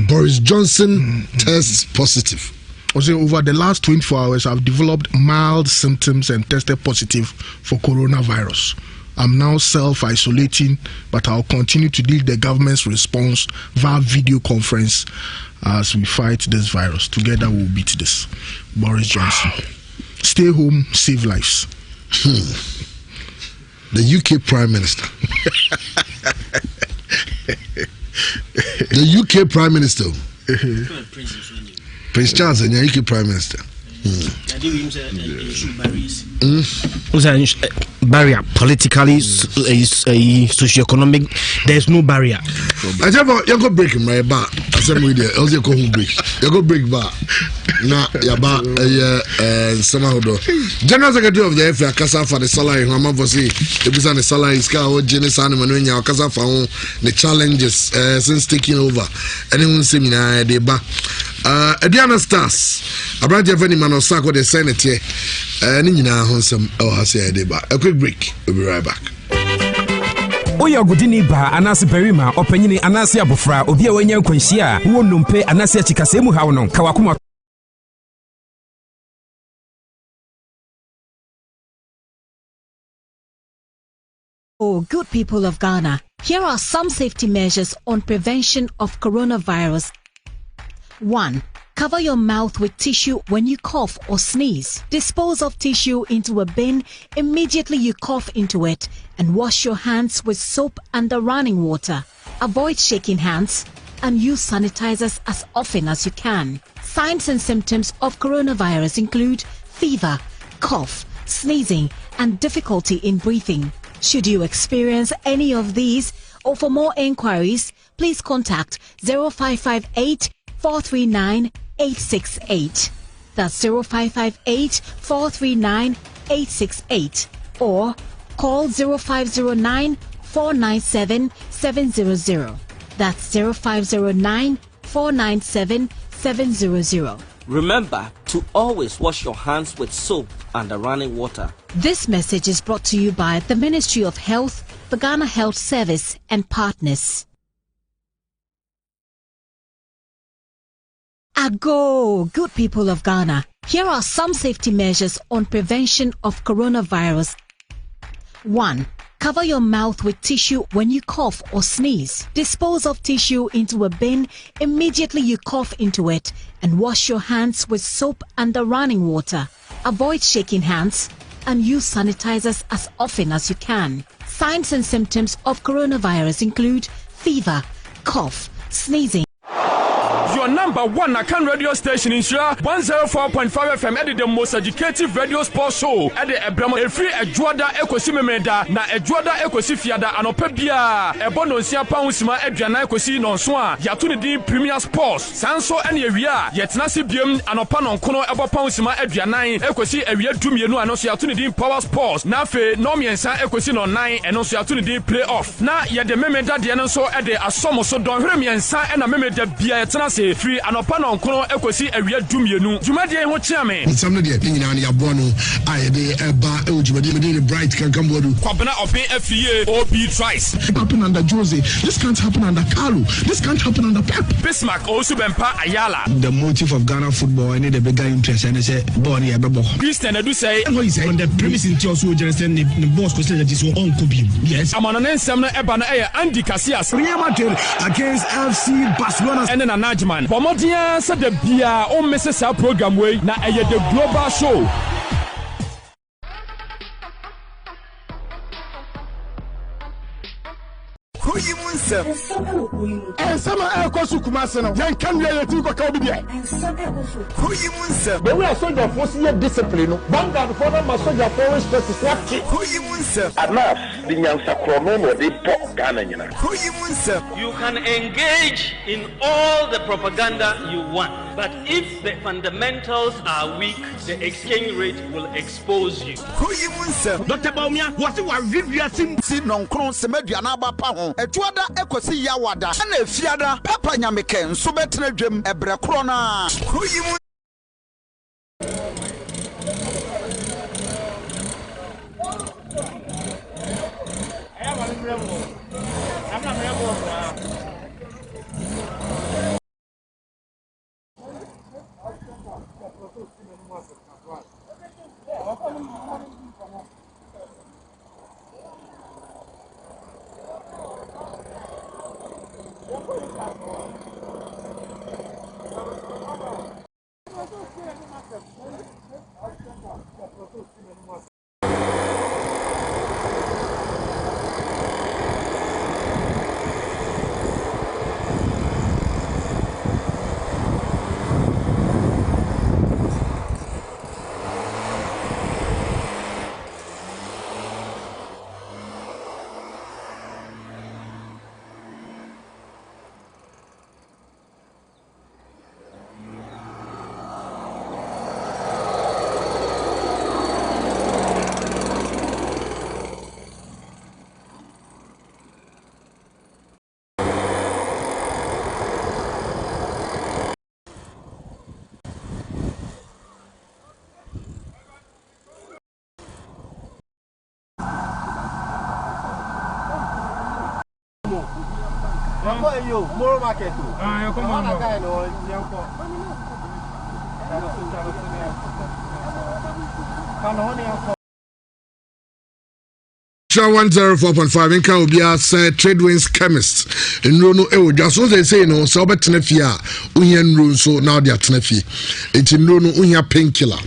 Boris Johnson tests positive. Also, over the last 24 hours, I've developed mild symptoms and tested positive for coronavirus. I'm now self-isolating, but I'll continue to lead the government's response via video conference as we fight this virus. Together we'll beat this. Boris Johnson. Stay home, save lives. The UK Prime Minister. The UK Prime Minister. Prince Charles and the UK Prime Minister. Barrier politically, socio-economic. There's no barrier. I tell you go break him right back. I said we there. Also go break. You go break back. Na ya ba somehow do. General Secretary of the FA Kasa for the salary. Mama for say the business the salary is ka o Genesis and Manunya Kasa for the challenges since taking over. Anyone seminar they ba. Ediana Stars. Abrante Veni Manosako the Senate here. Nina Honsam Hase Deba. A quick break. We'll be right back. Oya Gudini ba anase perima opanyini anase abofra obi a wanya nkwanhia wo numpe anase chikasemu hawo no kawakuma. Oh, good people of Ghana, here are some safety measures on prevention of coronavirus. 1. Cover your mouth with tissue when you cough or sneeze. Dispose of tissue into a bin immediately you cough into it and wash your hands with soap and the running water. Avoid shaking hands and use sanitizers as often as you can. Signs and symptoms of coronavirus include fever, cough, sneezing, and difficulty in breathing. Should you experience any of these, or for more inquiries, please contact 0558 439 868. That's 0558 439 868, or call 0509 497 700. That's 0509 497 700. Remember to always wash your hands with soap and running water. This message is brought to you by the Ministry of Health, the Ghana Health Service, and partners. Ago, good people of Ghana. Here are some safety measures on prevention of coronavirus. 1. Cover your mouth with tissue when you cough or sneeze. Dispose of tissue into a bin immediately you cough into it, and wash your hands with soap and running water. Avoid shaking hands and use sanitizers as often as you can. Signs and symptoms of coronavirus include fever, cough, sneezing. Your number one Akan radio station in Nhyira 104.5 FM at the most educative radio sports show at the Ebramo Efri Ejuada Ekosi Memeda na Ejuada Ekosi Fiada anopa bia ebono nsia pausima aduana ekosi nonso a yato ne din Premier Sports sanso ene ewia yetena se biem anopa nonkono ebo pausima aduana ekosi ewia dumienu anoso yato ne din Power Sports na fe no miensa ekosi no 9 eno so yato ne din Playoff na ye de Memeda de nso e de asomoso don hwere miensa ena Memeda bia yetena se free anopa no nkono ekosi awia dumienu dwumade ho chiame nsam no de nyina ne yabo no aye de eba e dwumade me de bright kan kambodu kwabena open afie OB twice happen under Jose, this can't happen under Carlo, this can't happen under Pep. Bismarck also bempa Ayala. The motive of Ghana football and the bigger interest and say ball here bebo Christian Edu say what he said on the premise in also just the boss question that is so on Kobe. Yes, amana nsem no eba no Andy Casillas Real Madrid against FC Barcelona and na Najman Pomodia said the bia o miss our program way na the global show. Ensama ekosu kumase no yan kan ya yeti ko ka obi dia But we are soldier force here discipline no banga for na ma soldier for stress what enough the nyansa krono no dey pop Ghana nyina You can engage in all the propaganda you want, but if the fundamentals are weak, the exchange rate will expose you. Dr. Baumia what you are reviewing si nonkron semaduana ba pa ho etuada ekosi yawada na efiada papa nyameke nso betena dwem ebre kro na Yo, more market too. Ah, come on. Sure 104.5 in can be as trade winds chemist in no just so they say no so betena fie a unyan run so now they are tena it no unya painkiller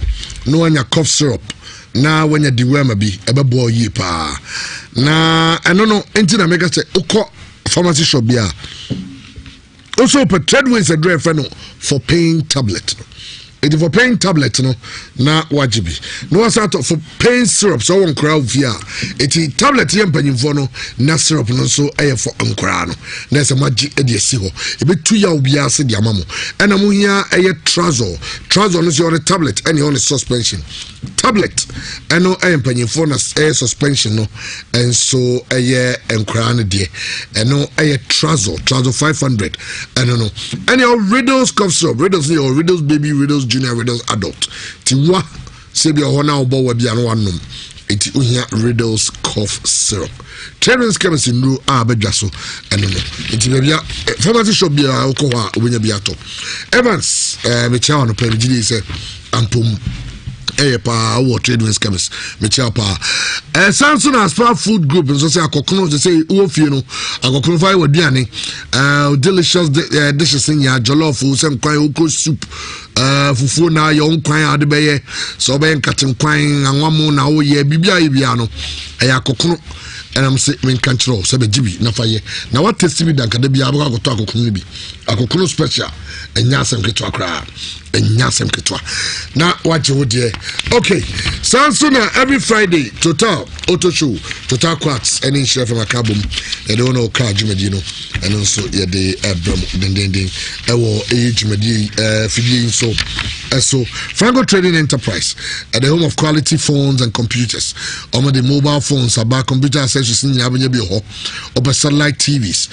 no anya cough syrup na when you deworm bi ebebo yi pa na eno no enti na make say ukọ pharmacy shop bia also per trade winds a dry for pain tablet It for pain tablet no na wajibi. No asa for pain syrup so won kra via. Eti tablet ye mpanyimfo no na syrup no so eye for nkra no. Na se maji e de si ho. E betu ya obi ase de amamo. Ena mo hia eye trouser. Trouser no so on tablet any on suspension. Tablet eno eye mpanyimfo na eye suspension no and so eye nkra no de. Eno eye trouser 500 eno no. Any Riddles cough syrup, Riddles or Riddles baby, Riddles junior, Riddles adult. Tiwa sebi ohona obo wa bia no wanom. Eti uhia Riddles cough syrup. Children's chemistry no abedwa so eno no. Eti bia pharmacy shop bia okwa obenya bia to. Evans me chawa no pe gidi se ampom pa wo Children's chemist me chawa pa. Samson Aspar food group so say akokono say wo fie no akokono fa waduane delicious dishes in ya jollof so nkwan oko soup fufu na yo nkwan ade beye so be nkate nkwan anwamo na wo ye bibia no akokono and I'm saying men control so be jibi na faye na what test me dan kada bia akokoto akokono bi akokono special enya sem ketwa kra enyasem ketwa na wache wo de okay Samson every Friday total auto show total quartz any share from akabum e don't know car jumedi no and also ye de ebram den e wo jumedi fidie so Franco Trading Enterprise at the home of quality phones and computers omo the mobile phones about computer accessories ni abenya bi ho oba satellite TVs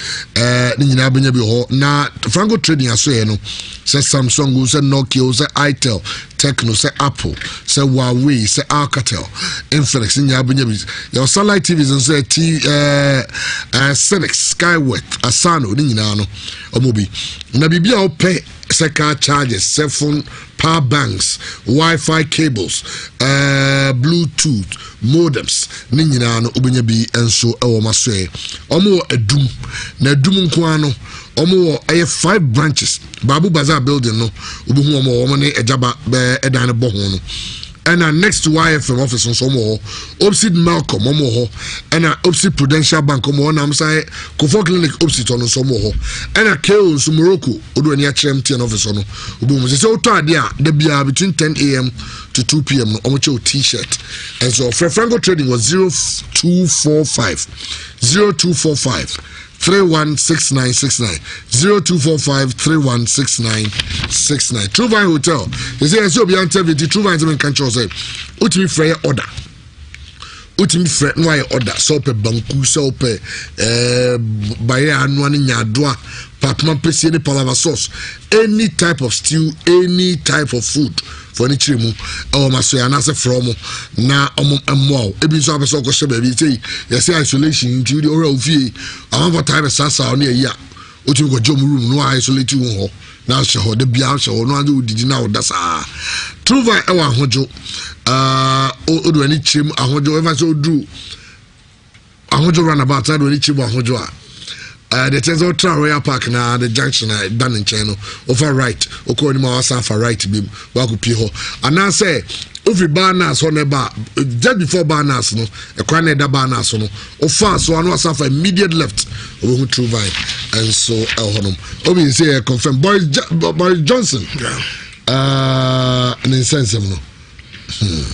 ni nyina abenya bi ho na Franco Trading aso ye no say Samsung say Nokia say Itel Techno say Apple say Huawei say Alcatel Infinix ni abenya bi your satellite TVs and say Senix Skywest Asano ni nyina no omo bi na bibia o pay say car charges cell phone power banks Wi-Fi cables Bluetooth modems ni nyina no obenya bi enso ewo maso e omo adum na adum nko ano omo 5 branches Babu Bazaar building no obuhu omo ne ejaba edan bo ho no and next to YFM office on some opposite Malcolm omo and opposite Prudential Bank omo na say Kofo Clinic opposite on some and KO so Morocco odo ani achrem TN office on obo say oto ade a da bia between 10 a.m. to 2 p.m. no omo che t-shirt and so Franco Trading was 0245 316969 0245 316969 True Vine Hotel they say so be enter with True Vine in control say ultimate free order ultimate free no order so pe banku so pe baye anu ani nyadoa patman pesi ni palava sauce any type of stew any type of food for any chimu or maso ya na se from na ommo ebi so abeso ko she baby say yes isolation into the ora ofie amon time sasa on ya otimi ko jom room no isolate you ho na she ho de bia she ho no ade odidi na odasa truva e wa hojo odo ani chimu ahojo ever so do ahojo run about ade ani chimu ahojo a the Tenzo Royal Park na the junction done in channel over right oko ni ma wasa for right bim wa ko pie ho ana say every banners on the bar just before banners no e kwa na da banners no o fa so anu wasa for immediate left over True Vine and so honom obi say confirm Boris Johnson an insensitive no.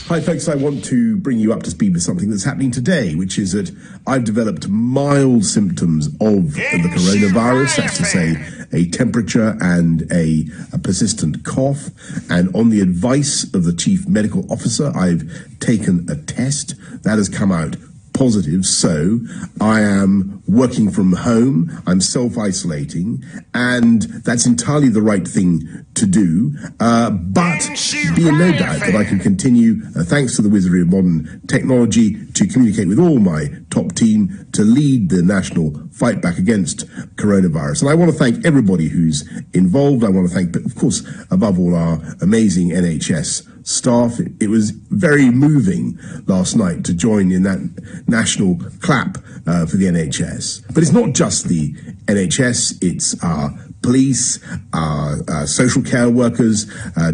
Hi folks, I want to bring you up to speed with something that's happening today, which is that I've developed mild symptoms of the coronavirus, that's to say a temperature and a persistent cough, and on the advice of the chief medical officer I've taken a test that has come out positive, so I am working from home, I'm self-isolating, and that's entirely the right thing to do, but be in no doubt that I can continue, thanks to the wizardry of modern technology, to communicate with all my top team to lead the national fight back against coronavirus. And I want to thank everybody who's involved. I want to thank, of course, above all, our amazing NHS staff. It was very moving last night to join in that national clap for the NHS. But it's not just the NHS, it's our police, our social care workers,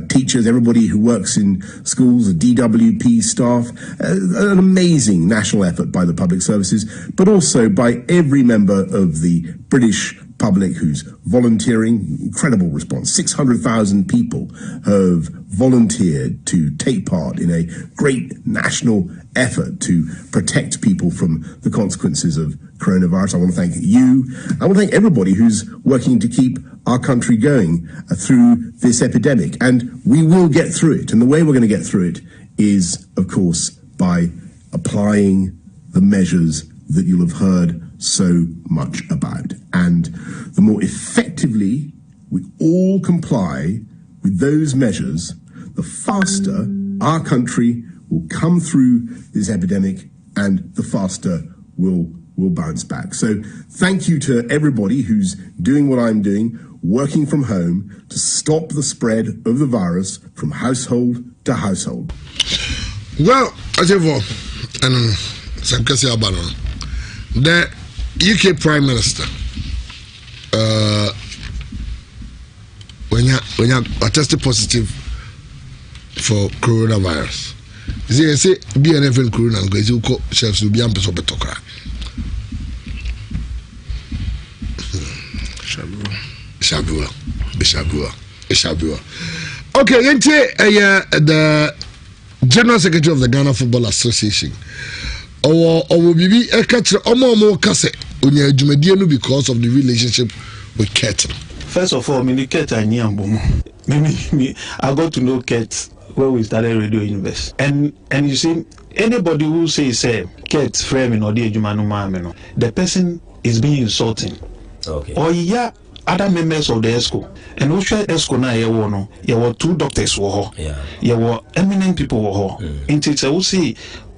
teachers, everybody who works in schools, the DWP staff, an amazing national effort by the public services, but also by every member of the British public who's volunteering. Incredible response. 600,000 people have volunteered to take part in a great national effort to protect people from the consequences of coronavirus. I want to thank you. I want to thank everybody who's working to keep our country going through this epidemic. And we will get through it. And the way we're going to get through it is, of course, by applying the measures that you'll have heard so much about. And the more effectively we all comply with those measures, the faster our country will come through this epidemic and the faster we'll bounce back. So thank you to everybody who's doing what I'm doing, working from home to stop the spread of the virus from household to household. Well, as ever, and the UK Prime Minister, when you tested positive for coronavirus, you say BNF corona because you call chefs to be amped up betokra. Shabua. Okay, the General Secretary of the Ghana Football Association. Or bibi e catch omo kase onya adwumadie no because of the relationship with Kurt. First of all, me Kurt ani ambomo. Me I got to know Kurt when we started Radio Universe. And you see, anybody who says Kurt frame in odi adwuma no ma me no, the person is being insulting. Okay. Or yeah, other members of the ESCO. And we share ESCO na yewo no, yewo 2 doctors wo ho. Yeah. Yewo eminent people wo ho. Into it we see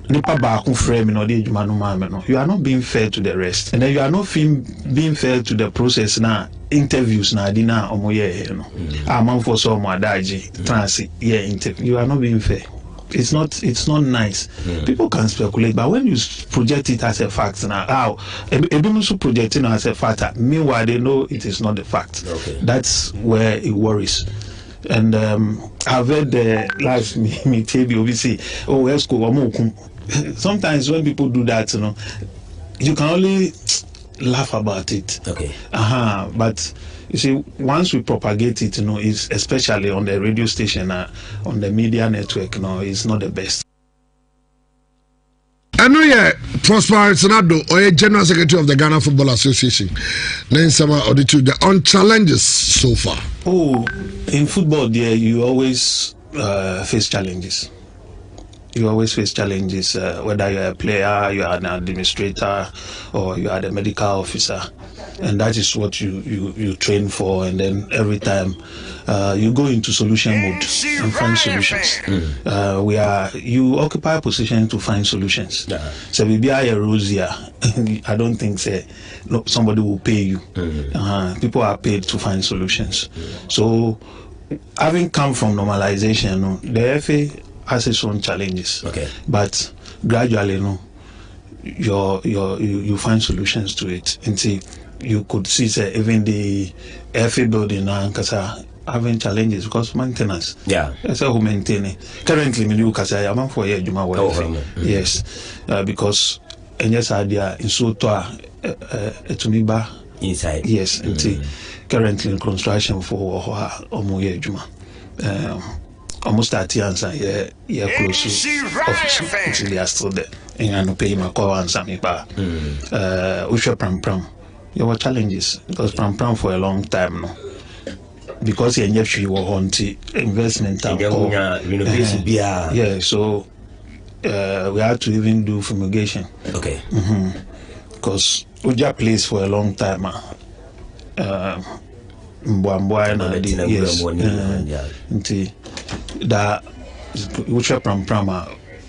nipa baako frame no de adwuma no ma me no, you are not being fair to the rest, and then you are not being fair to the process na interviews na adi na omo ye no amam for so omo adaji trans interview. You are not being fair. It's not nice. People can speculate, but when you project it as a fact now, everyone so projecting as a fact, meanwhile they know it is not the fact. Okay. That's where it worries. And I've heard the last me tell you obviously, oh let's go. Sometimes when people do that, you can only laugh about it. Okay. But you see, once we propagate it, it's especially on the radio station, on the media network, it's not the best. I know Prosper Senado or General Secretary of the Ghana Football Association. Then some the on challenges so far. Oh, in football, there you always face challenges. You always face challenges, whether you're a player, you are an administrator, or you are the medical officer, and that is what you train for. And then every time you go into solution mode and find solutions. You occupy a position to find solutions. So maybe I rose here. I don't think somebody will pay you. People are paid to find solutions. So having come from normalization, the FA has its own challenges. Okay. But gradually, you find solutions to it. And see, you could see even the FA building now having challenges because maintenance. Yeah. That's how we maintain it. Currently, I'm for a Juma. Yes. Because and yes, idea in Sotoa Etumiba inside. Yes. And see, currently in construction for Omoye Juma. Almost at the answer, close to office until they are still there. And I no pay my call and some Usha Pram. There were challenges because Pram for a long time now. Because he injected you on the investment so we had to even do fumigation. Okay. Because Uja plays for a long time. That Usha Pram.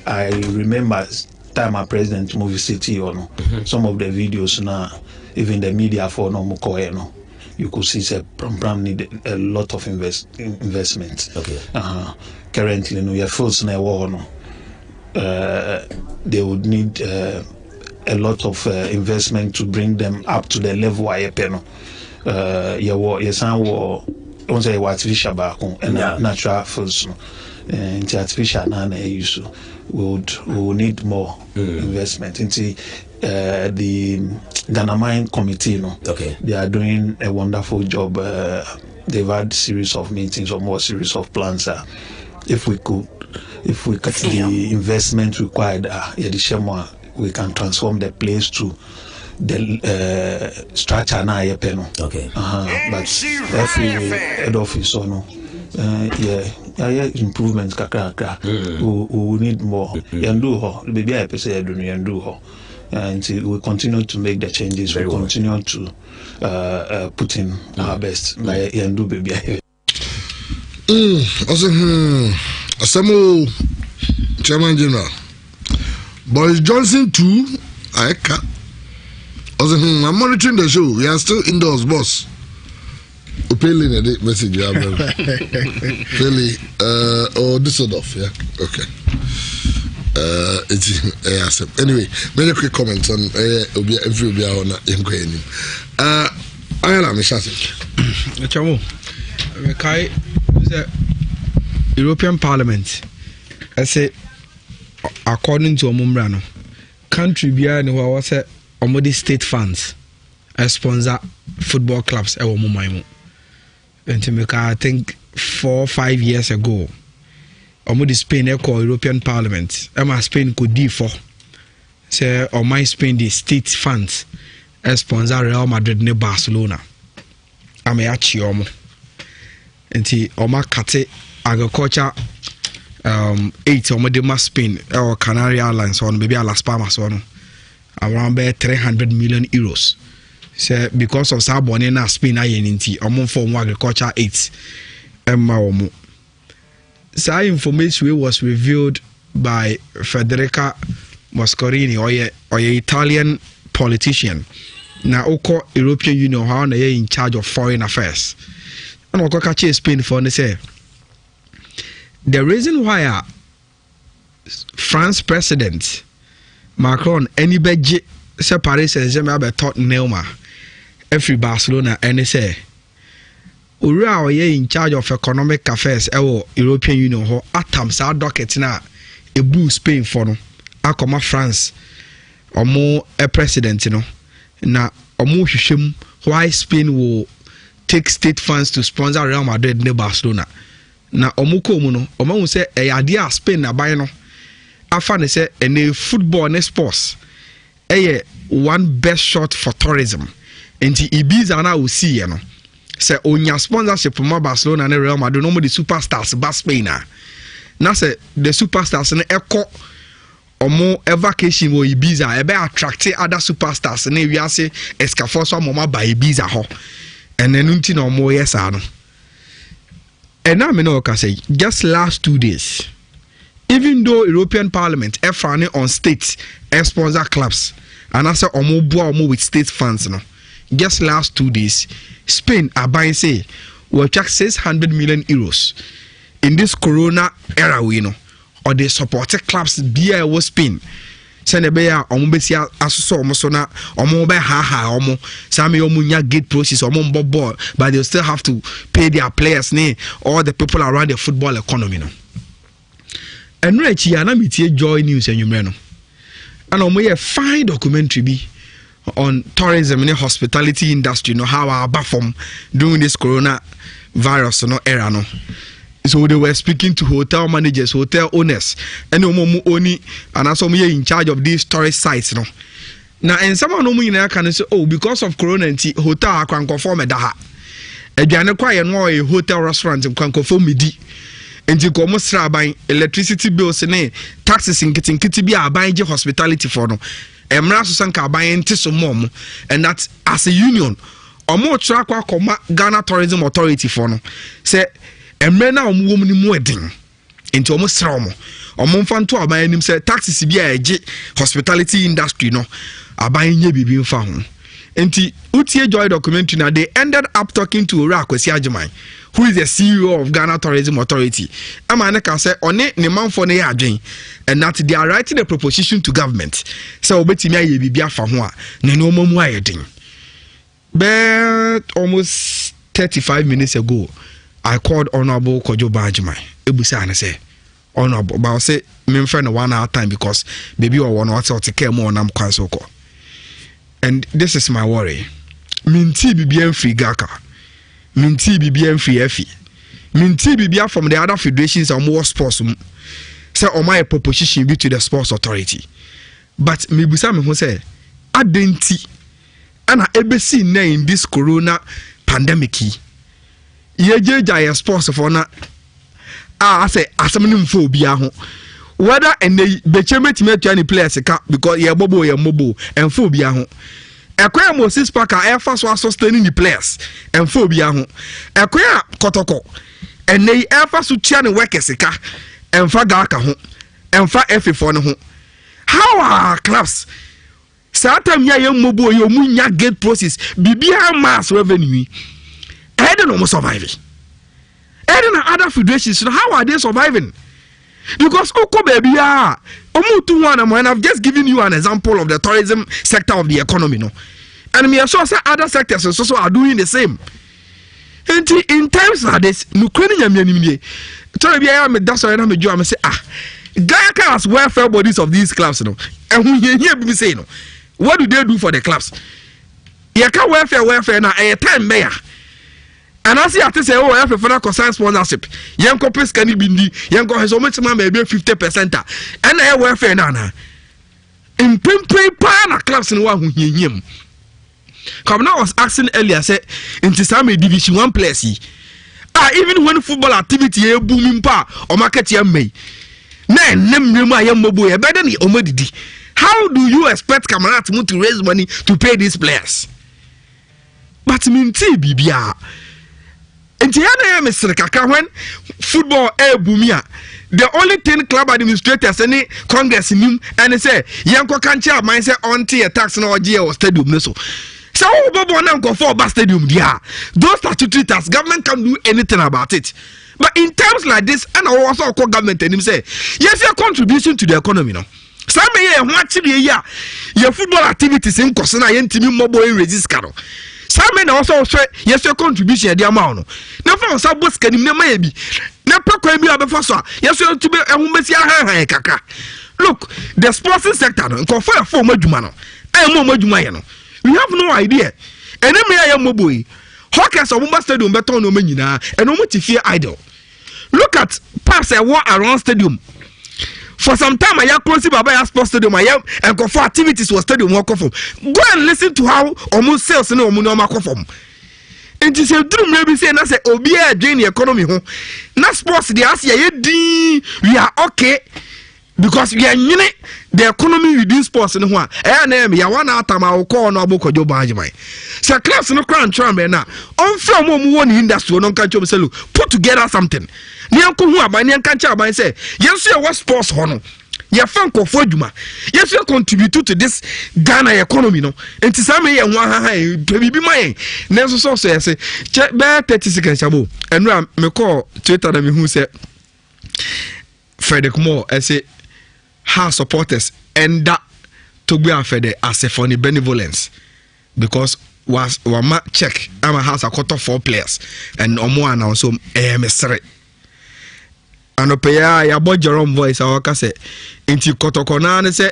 I remember time our president movie city some of the videos now, even the media for you could see Pram need a lot of investment. Okay. Currently, we are forced na war. They would need a lot of investment to bring them up to the level I peno. Artificial and natural foods. into artificial na use we will need more investment into the Ghana Mine Committee. They are doing a wonderful job. They've had series of meetings or more series of plans. If we cut the investment required, we can transform the place to the structure na but every head office or no improvements kakra we need more baby I say and we continue to make the changes. We continue to put in our best like do baby Asamo Chairman General Boris Johnson too I'm monitoring the show. We are still indoors, boss. Pele a message you have. Pele or Düsseldorf, yeah. Okay. It's anyway, many quick comments on every on Ayala Mishasi. Chamo. Kai the European Parliament. I say according to Omumbrano, country behind who was Omodi state funds sponsor football clubs ewo mumaimu. I think 4 or 5 years ago, Omodi Spain echo European Parliament. Spain could D4. Say or my Spain the state funds sponsor Real Madrid ne Barcelona. Ameachi omo. Enti oma kate agriculture 8 Omodi Spain or Canary Islands on maybe Las Palmas on. Around 300 million euros. So because of Sabon na Spain ayeninti omo form agriculture 8 omo. So information was revealed by Federica Moscorini or a Italian politician. Na oko European Union how na in charge of foreign affairs. And oko catch Spain for say the reason why France president Macron anybody say Paris Saint-Germain be taught Neymar every Barcelona and say Ura in charge of economic affairs European Union ho atam sa docket na e blue Spain for no akoma France omo president no na omo hwehwem why Spain will take state funds to sponsor Real Madrid ne Barcelona na omo ko mu no omo say e ade a Spain na ban no afa ne say ene football ne sports one best shot for tourism enti Ibiza na we see no say onya sponsorship from Barcelona and Real Madrid no more the superstars ba Spain na say the superstars na eko omo vacation wo Ibiza e be attract other superstars na we say escafo so mama ba Ibiza ho and then unti na omo yes no and now me no ka say just last 2 days even though European Parliament frowning on states sponsor clubs and I say omo bua omo with state funds no just last 2 days Spain are buying say will check 600 million euros in this corona era we know or they supported clubs BI was Spain send a bear omo besia asuso omo so na omo be ha omo some omo nya gate process omo ball but they still have to pay their players all the people around the football economy no and right here na metie joy news enwumre no and omo fine documentary bi on tourism and hospitality industry how our perform during this corona virus era no. So they were speaking to hotel managers, hotel owners, and only and also me in charge of these tourist sites no. Now and someone can say, oh, because of corona hotel can conform daha. Aduane kwa ye no a hotel restaurant can conform midi. Enti komo sra ban electricity bills ne taxes nkiti bi aban je hospitality for no. Emra so sanka aban nti so mom and that as a union omo tra kwa koma Ghana Tourism Authority for no. Say emre na omo wom ni mu edin. Enti omo sra omo mfa nto aban nim say taxes bi a je hospitality industry no aban nye bibi mfa ho. Enti utie joy documentary na they ended up talking to Ora Kwesi Ajiman, who is the CEO of Ghana Tourism Authority. Amane can say one ne manfo ne adwen and that they are writing a proposition to government. So obetimi aye bibia fa ho a ne no mamu ayedin. But almost 35 minutes ago, I called Honorable Kojo Bajiman. Ebusa na say honorable but I'll say me friend 1 hour time because baby or one or to care more on cancel call. And this is my worry. Minti BBM free Gaka. Minti BBM free Effie. Minti BBM from the other federations are more sports. Say on my proposition be to the sports authority. But me busa me who say adenti ana ebesi na in this corona pandemic. Ye sports for na I say asamnim phobia ho. Whether and they bechemet any players because ye mobile and phobia ho. Ekwaya Moses Parker air fast was sustaining the players and phobia ho. Ekwaya Kotoko and they air fast to channel workers and fagaka ho and fa F for no ho. How are clubs? Satam ya mobile yo munya gate process bibia mass revenue. I don't know surviving. And other federations, how are they surviving? Because Oko baby, I've just given you an example of the tourism sector of the economy, no, and me sure say other sectors also are doing the same. And in times like this, Ukrainian that's why I'm say Gaka has welfare bodies of these clubs, no, and we hear me say no. What do they do for the clubs? Yaka welfare now a time mayor. And I see after say, oh, I have a concern sponsorship. Yanko Pes can be Yanko has almost maybe 50%. And I welfare nana. In Pimpe Pana clubs in one who hear him. Come now, I was asking earlier, say, into some Division 1 place. Even when football activity booming pa or market yam may. Better than Omodidi. How do you expect Cameroon to raise money to pay these players? But Minti Bibia. And Mr. Kaka, when football boomia, the only thing club administrators any congress in him and they say Yanko can't share mine say on tier tax no or stadium so Bobo now go for a stadium yeah. Those statutory tasks government can do anything about it. But in terms like this, and I also call government and him say yes, your contribution to the economy no. Some your football activities in Kosana Yentimi mobile in register. Some also say yes, your contribution the amount. Now for some boss can maybe. Now me yes, you to be a kaka. Look, the sports sector no for for majumano. I am majumano. We have no idea. And then I am mobile. Hawkers of stadium beton no menina and no much fear idle. Look at pass a walk around stadium. For some time, I have close Baba Sports Stadium. I am and go for activities was stadium walk from. Go and listen to how almost sales no monoma from. And to say dream maybe say na say obia drain the economy ho. Na sports the Asia we are okay because we are in the economy with this sports no ho. And ya one atam I will call no aboko jo banjimai. So class no crown tram na. On from one industry no can say put together something. Nianko hu aban nianka cha aban say yes you what sports hono ya fanko for adwuma yes you contribute to this Ghana economy no enti say me ye ho ha bibi man na so say say be 30 seconds abo enu me call Twitter na me hu say Frederick Moore say her supporters and that to be afede as a funny benevolence because was wama check ama has a quarter 4 players and omo announce mesre anopeya ya bo Jerome voice awaka say inti kotokona ne say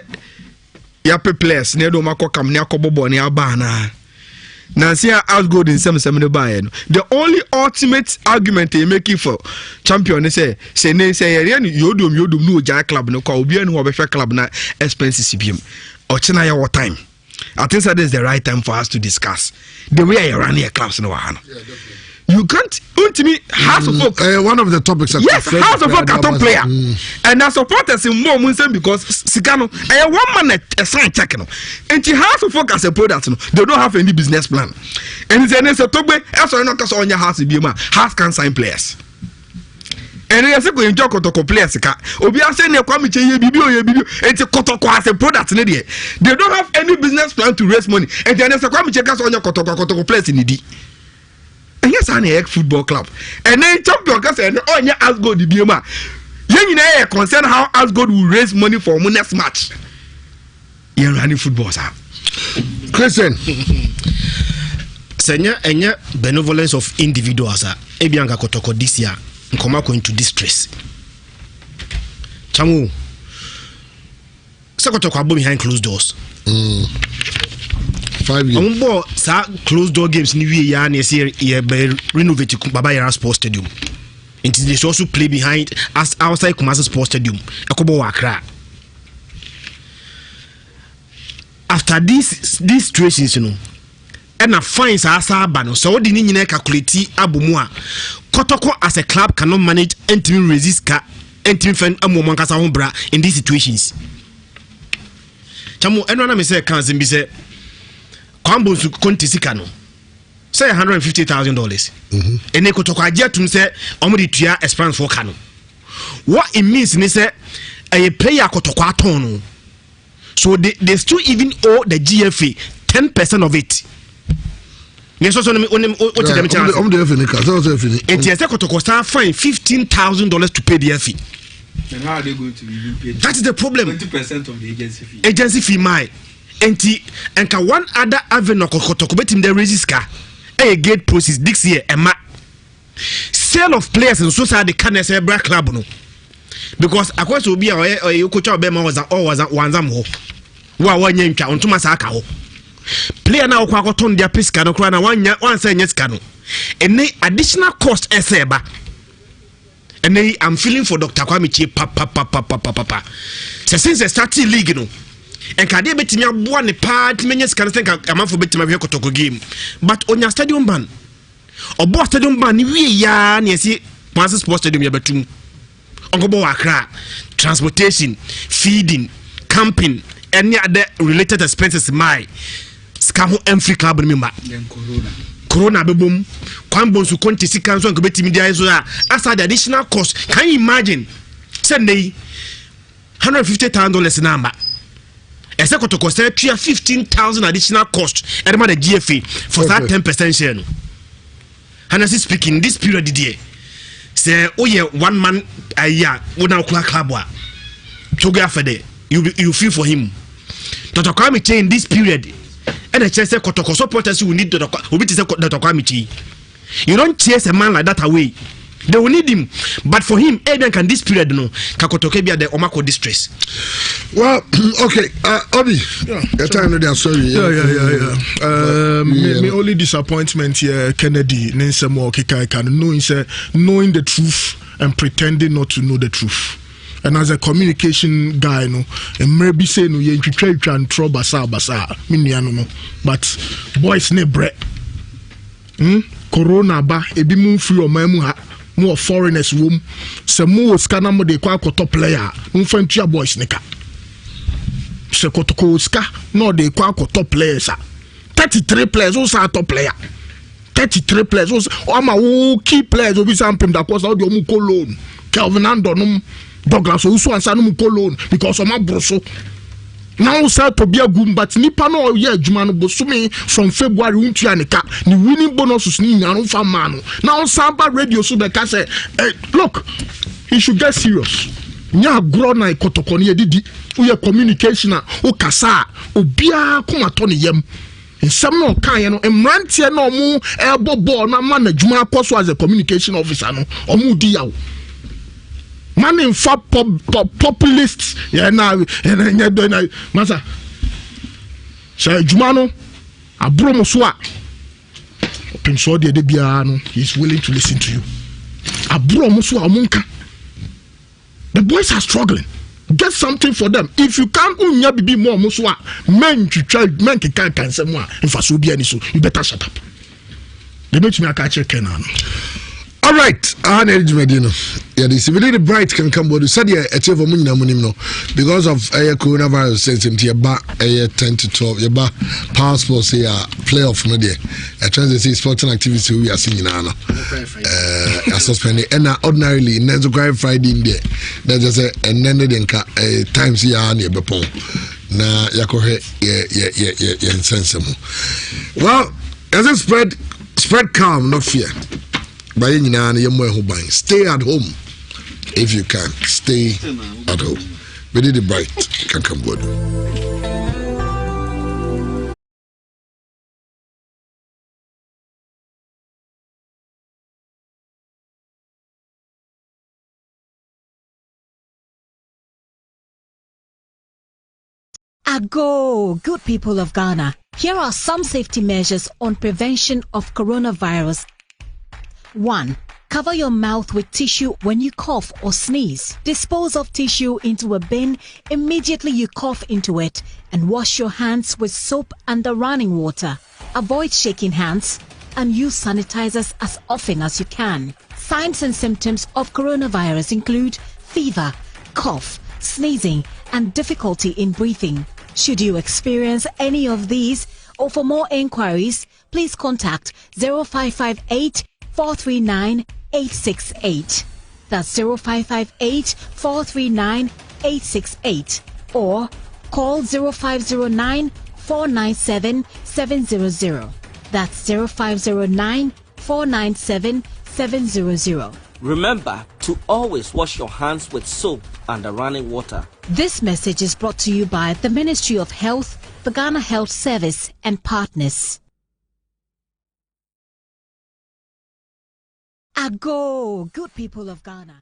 ya pe players ne do makokam ne akobobo ne aba na see as good in some ne buy no. The only ultimate argument they making for champion they say yodum no ja club no kwa obi anu obehwe club na expenses biem ochina ya what time. I think that is the right time for us to discuss the way I run here clubs no wahano. You can't ultimately House of Folk. One of the topics. Yes, House of Folk are top player, and our supporters in more Munsen because Sikano. I one man a sign check no. And the House of Folk as a product no, they don't have any business plan. And it's a tobe. As I know, because on your house be man house can sign players. And they say go enjoy Kotoko players. Obi ase ne kwami che ye bibi o ye bibi. It's a Kotoko as a product ne dey. They don't have any business plan to raise money. And then say kwami che kaso on your Kotoko players in the. And yes, I'm a football club. And then champion can say, oh, yeah, Asgod the Bioma. You know, concern how Asgod will raise money for next match. You're running football, sir. Christian. Senya, enya benevolence of individuals, sir. Ebianga Kotoko this year, Nkomako into distress. chamu sekoto kwa behind closed doors 5 years on sa closed door games ni wie ya na say ye renovate Baba Yara Sports Stadium. It is also play behind as outside Kumasi Sports Stadium ekobo wakra. After these situations, you know, and a fines are sabano, so the Nina calculate abumua. Kotoko as a club cannot manage entering resist ka entering fan amomankasa hombra in these situations. Chamu, and when I say can't be say, Kwambo su konti sikano. Say $150,000. And they kotoko adia to say, omudi tuya esperance for kano. What it means, they say, a player kotoko atono. So they still even owe the GFA 10% of it. Yes, also it cost fine $15,000 to pay the fee. And how are they going to be paid? That is the problem. 20% of the agency fee. Agency fee, my and one other avenue in the register a gate process this year and sale of players and society can say black club no. Because akwa so bi a coach Obama was wanzam ho wa wanya ntwa ontuma sa aka ho player na okwa akoton dia piska no kra na wan say nyesika no any additional cost eseba and I'm feeling for Dr. Kwamichi papa since the starting league no and kade betimi aboa ne pa timenyesika no think amafo betimi hwe kotoko game but onya stadium ban obo stadium ban ni wie ya na esi Kumasi Sports Stadium ya betum ongobo wakra transportation feeding camping any other related expenses my scam every club member then corona bebum kwambo su konti sika so ngobeti media so as the additional cost can you imagine send $150,000 number ese kotoko say $15,000 additional cost and the GFA for that 10% share no honestly speaking this period there say oh yeah 1 man a year wona okula club wa to go after there you feel for him Dr. Kwamichi in this period and a chase kotoko supporters will need Dr. Kwamichi. You don't chase a man like that away. They will need him, but for him, Eden can this period no kakotoke be the Omako distress. Well, okay, Obi, sorry. Me only disappointment here, Kennedy, Nensemo Kikai can knowing the truth and pretending not to know the truth. And as a communication guy, no, and maybe say no, you try and throw basa, miniano, but boys ne bread. Corona ba, ebi mu free or mamuha. More foreigners room, some more scanner mo de kwa top player, unfantia boys nika. Se kotoko ska, no de kwa top players. 33 players, who's our top player? 33 players, who's key players, will be something that was out the Omuko loan. Calvin Andonum, Douglas, also and Sanum Cologne, because of my broso. Now said to be a goon, but Nipano ye Jumano Bosumi from February Untianica, the winning bonus ni Nano Famano. Now Samba Radio Subeka say, look, he should get serious. Nya grona kotokoni didi, uye communication o kasa, o bia kumatoni yem. In some no kind, no, and Rantia no more elbow ball, na man, Juma Koso as a communication officer, no, or Mudiao. Man in fat populists, yeah, now, and Masa. Say, Jumano, a bromoswa. Pinso de Biano, he's willing to listen to you. A bromoswa munka. The boys are struggling. Get something for them. If you can't be more muswa, men to try, men can say more. If I so be any so, you better shut up. They make me a catcher Kenan. All right, yeah, this really bright can come but said yeah, a chief of no because of a coronavirus since into about 10 to 12 your passport say playoff no there. I try to see sporting activity we are seeing now. Suspended and ordinarily next Friday in there. There's just and then times here near Bepon. Na yakohe yeah insensible. Well, as it spread calm, no fear. Stay at home if you can. Stay at home. We need the bright can come good. Ago, good people of Ghana. Here are some safety measures on prevention of coronavirus. 1. Cover your mouth with tissue when you cough or sneeze. Dispose of tissue into a bin immediately you cough into it and wash your hands with soap and the running water. Avoid shaking hands and use sanitizers as often as you can. Signs and symptoms of coronavirus include fever, cough, sneezing, and difficulty in breathing. Should you experience any of these, or for more inquiries, please contact 0558 439 868. That's 0558 439 868. Or call 0509 497 700. That's 0509 497 700. Remember to always wash your hands with soap and the running water. This message is brought to you by the Ministry of Health, the Ghana Health Service, and partners. Ago, good people of Ghana.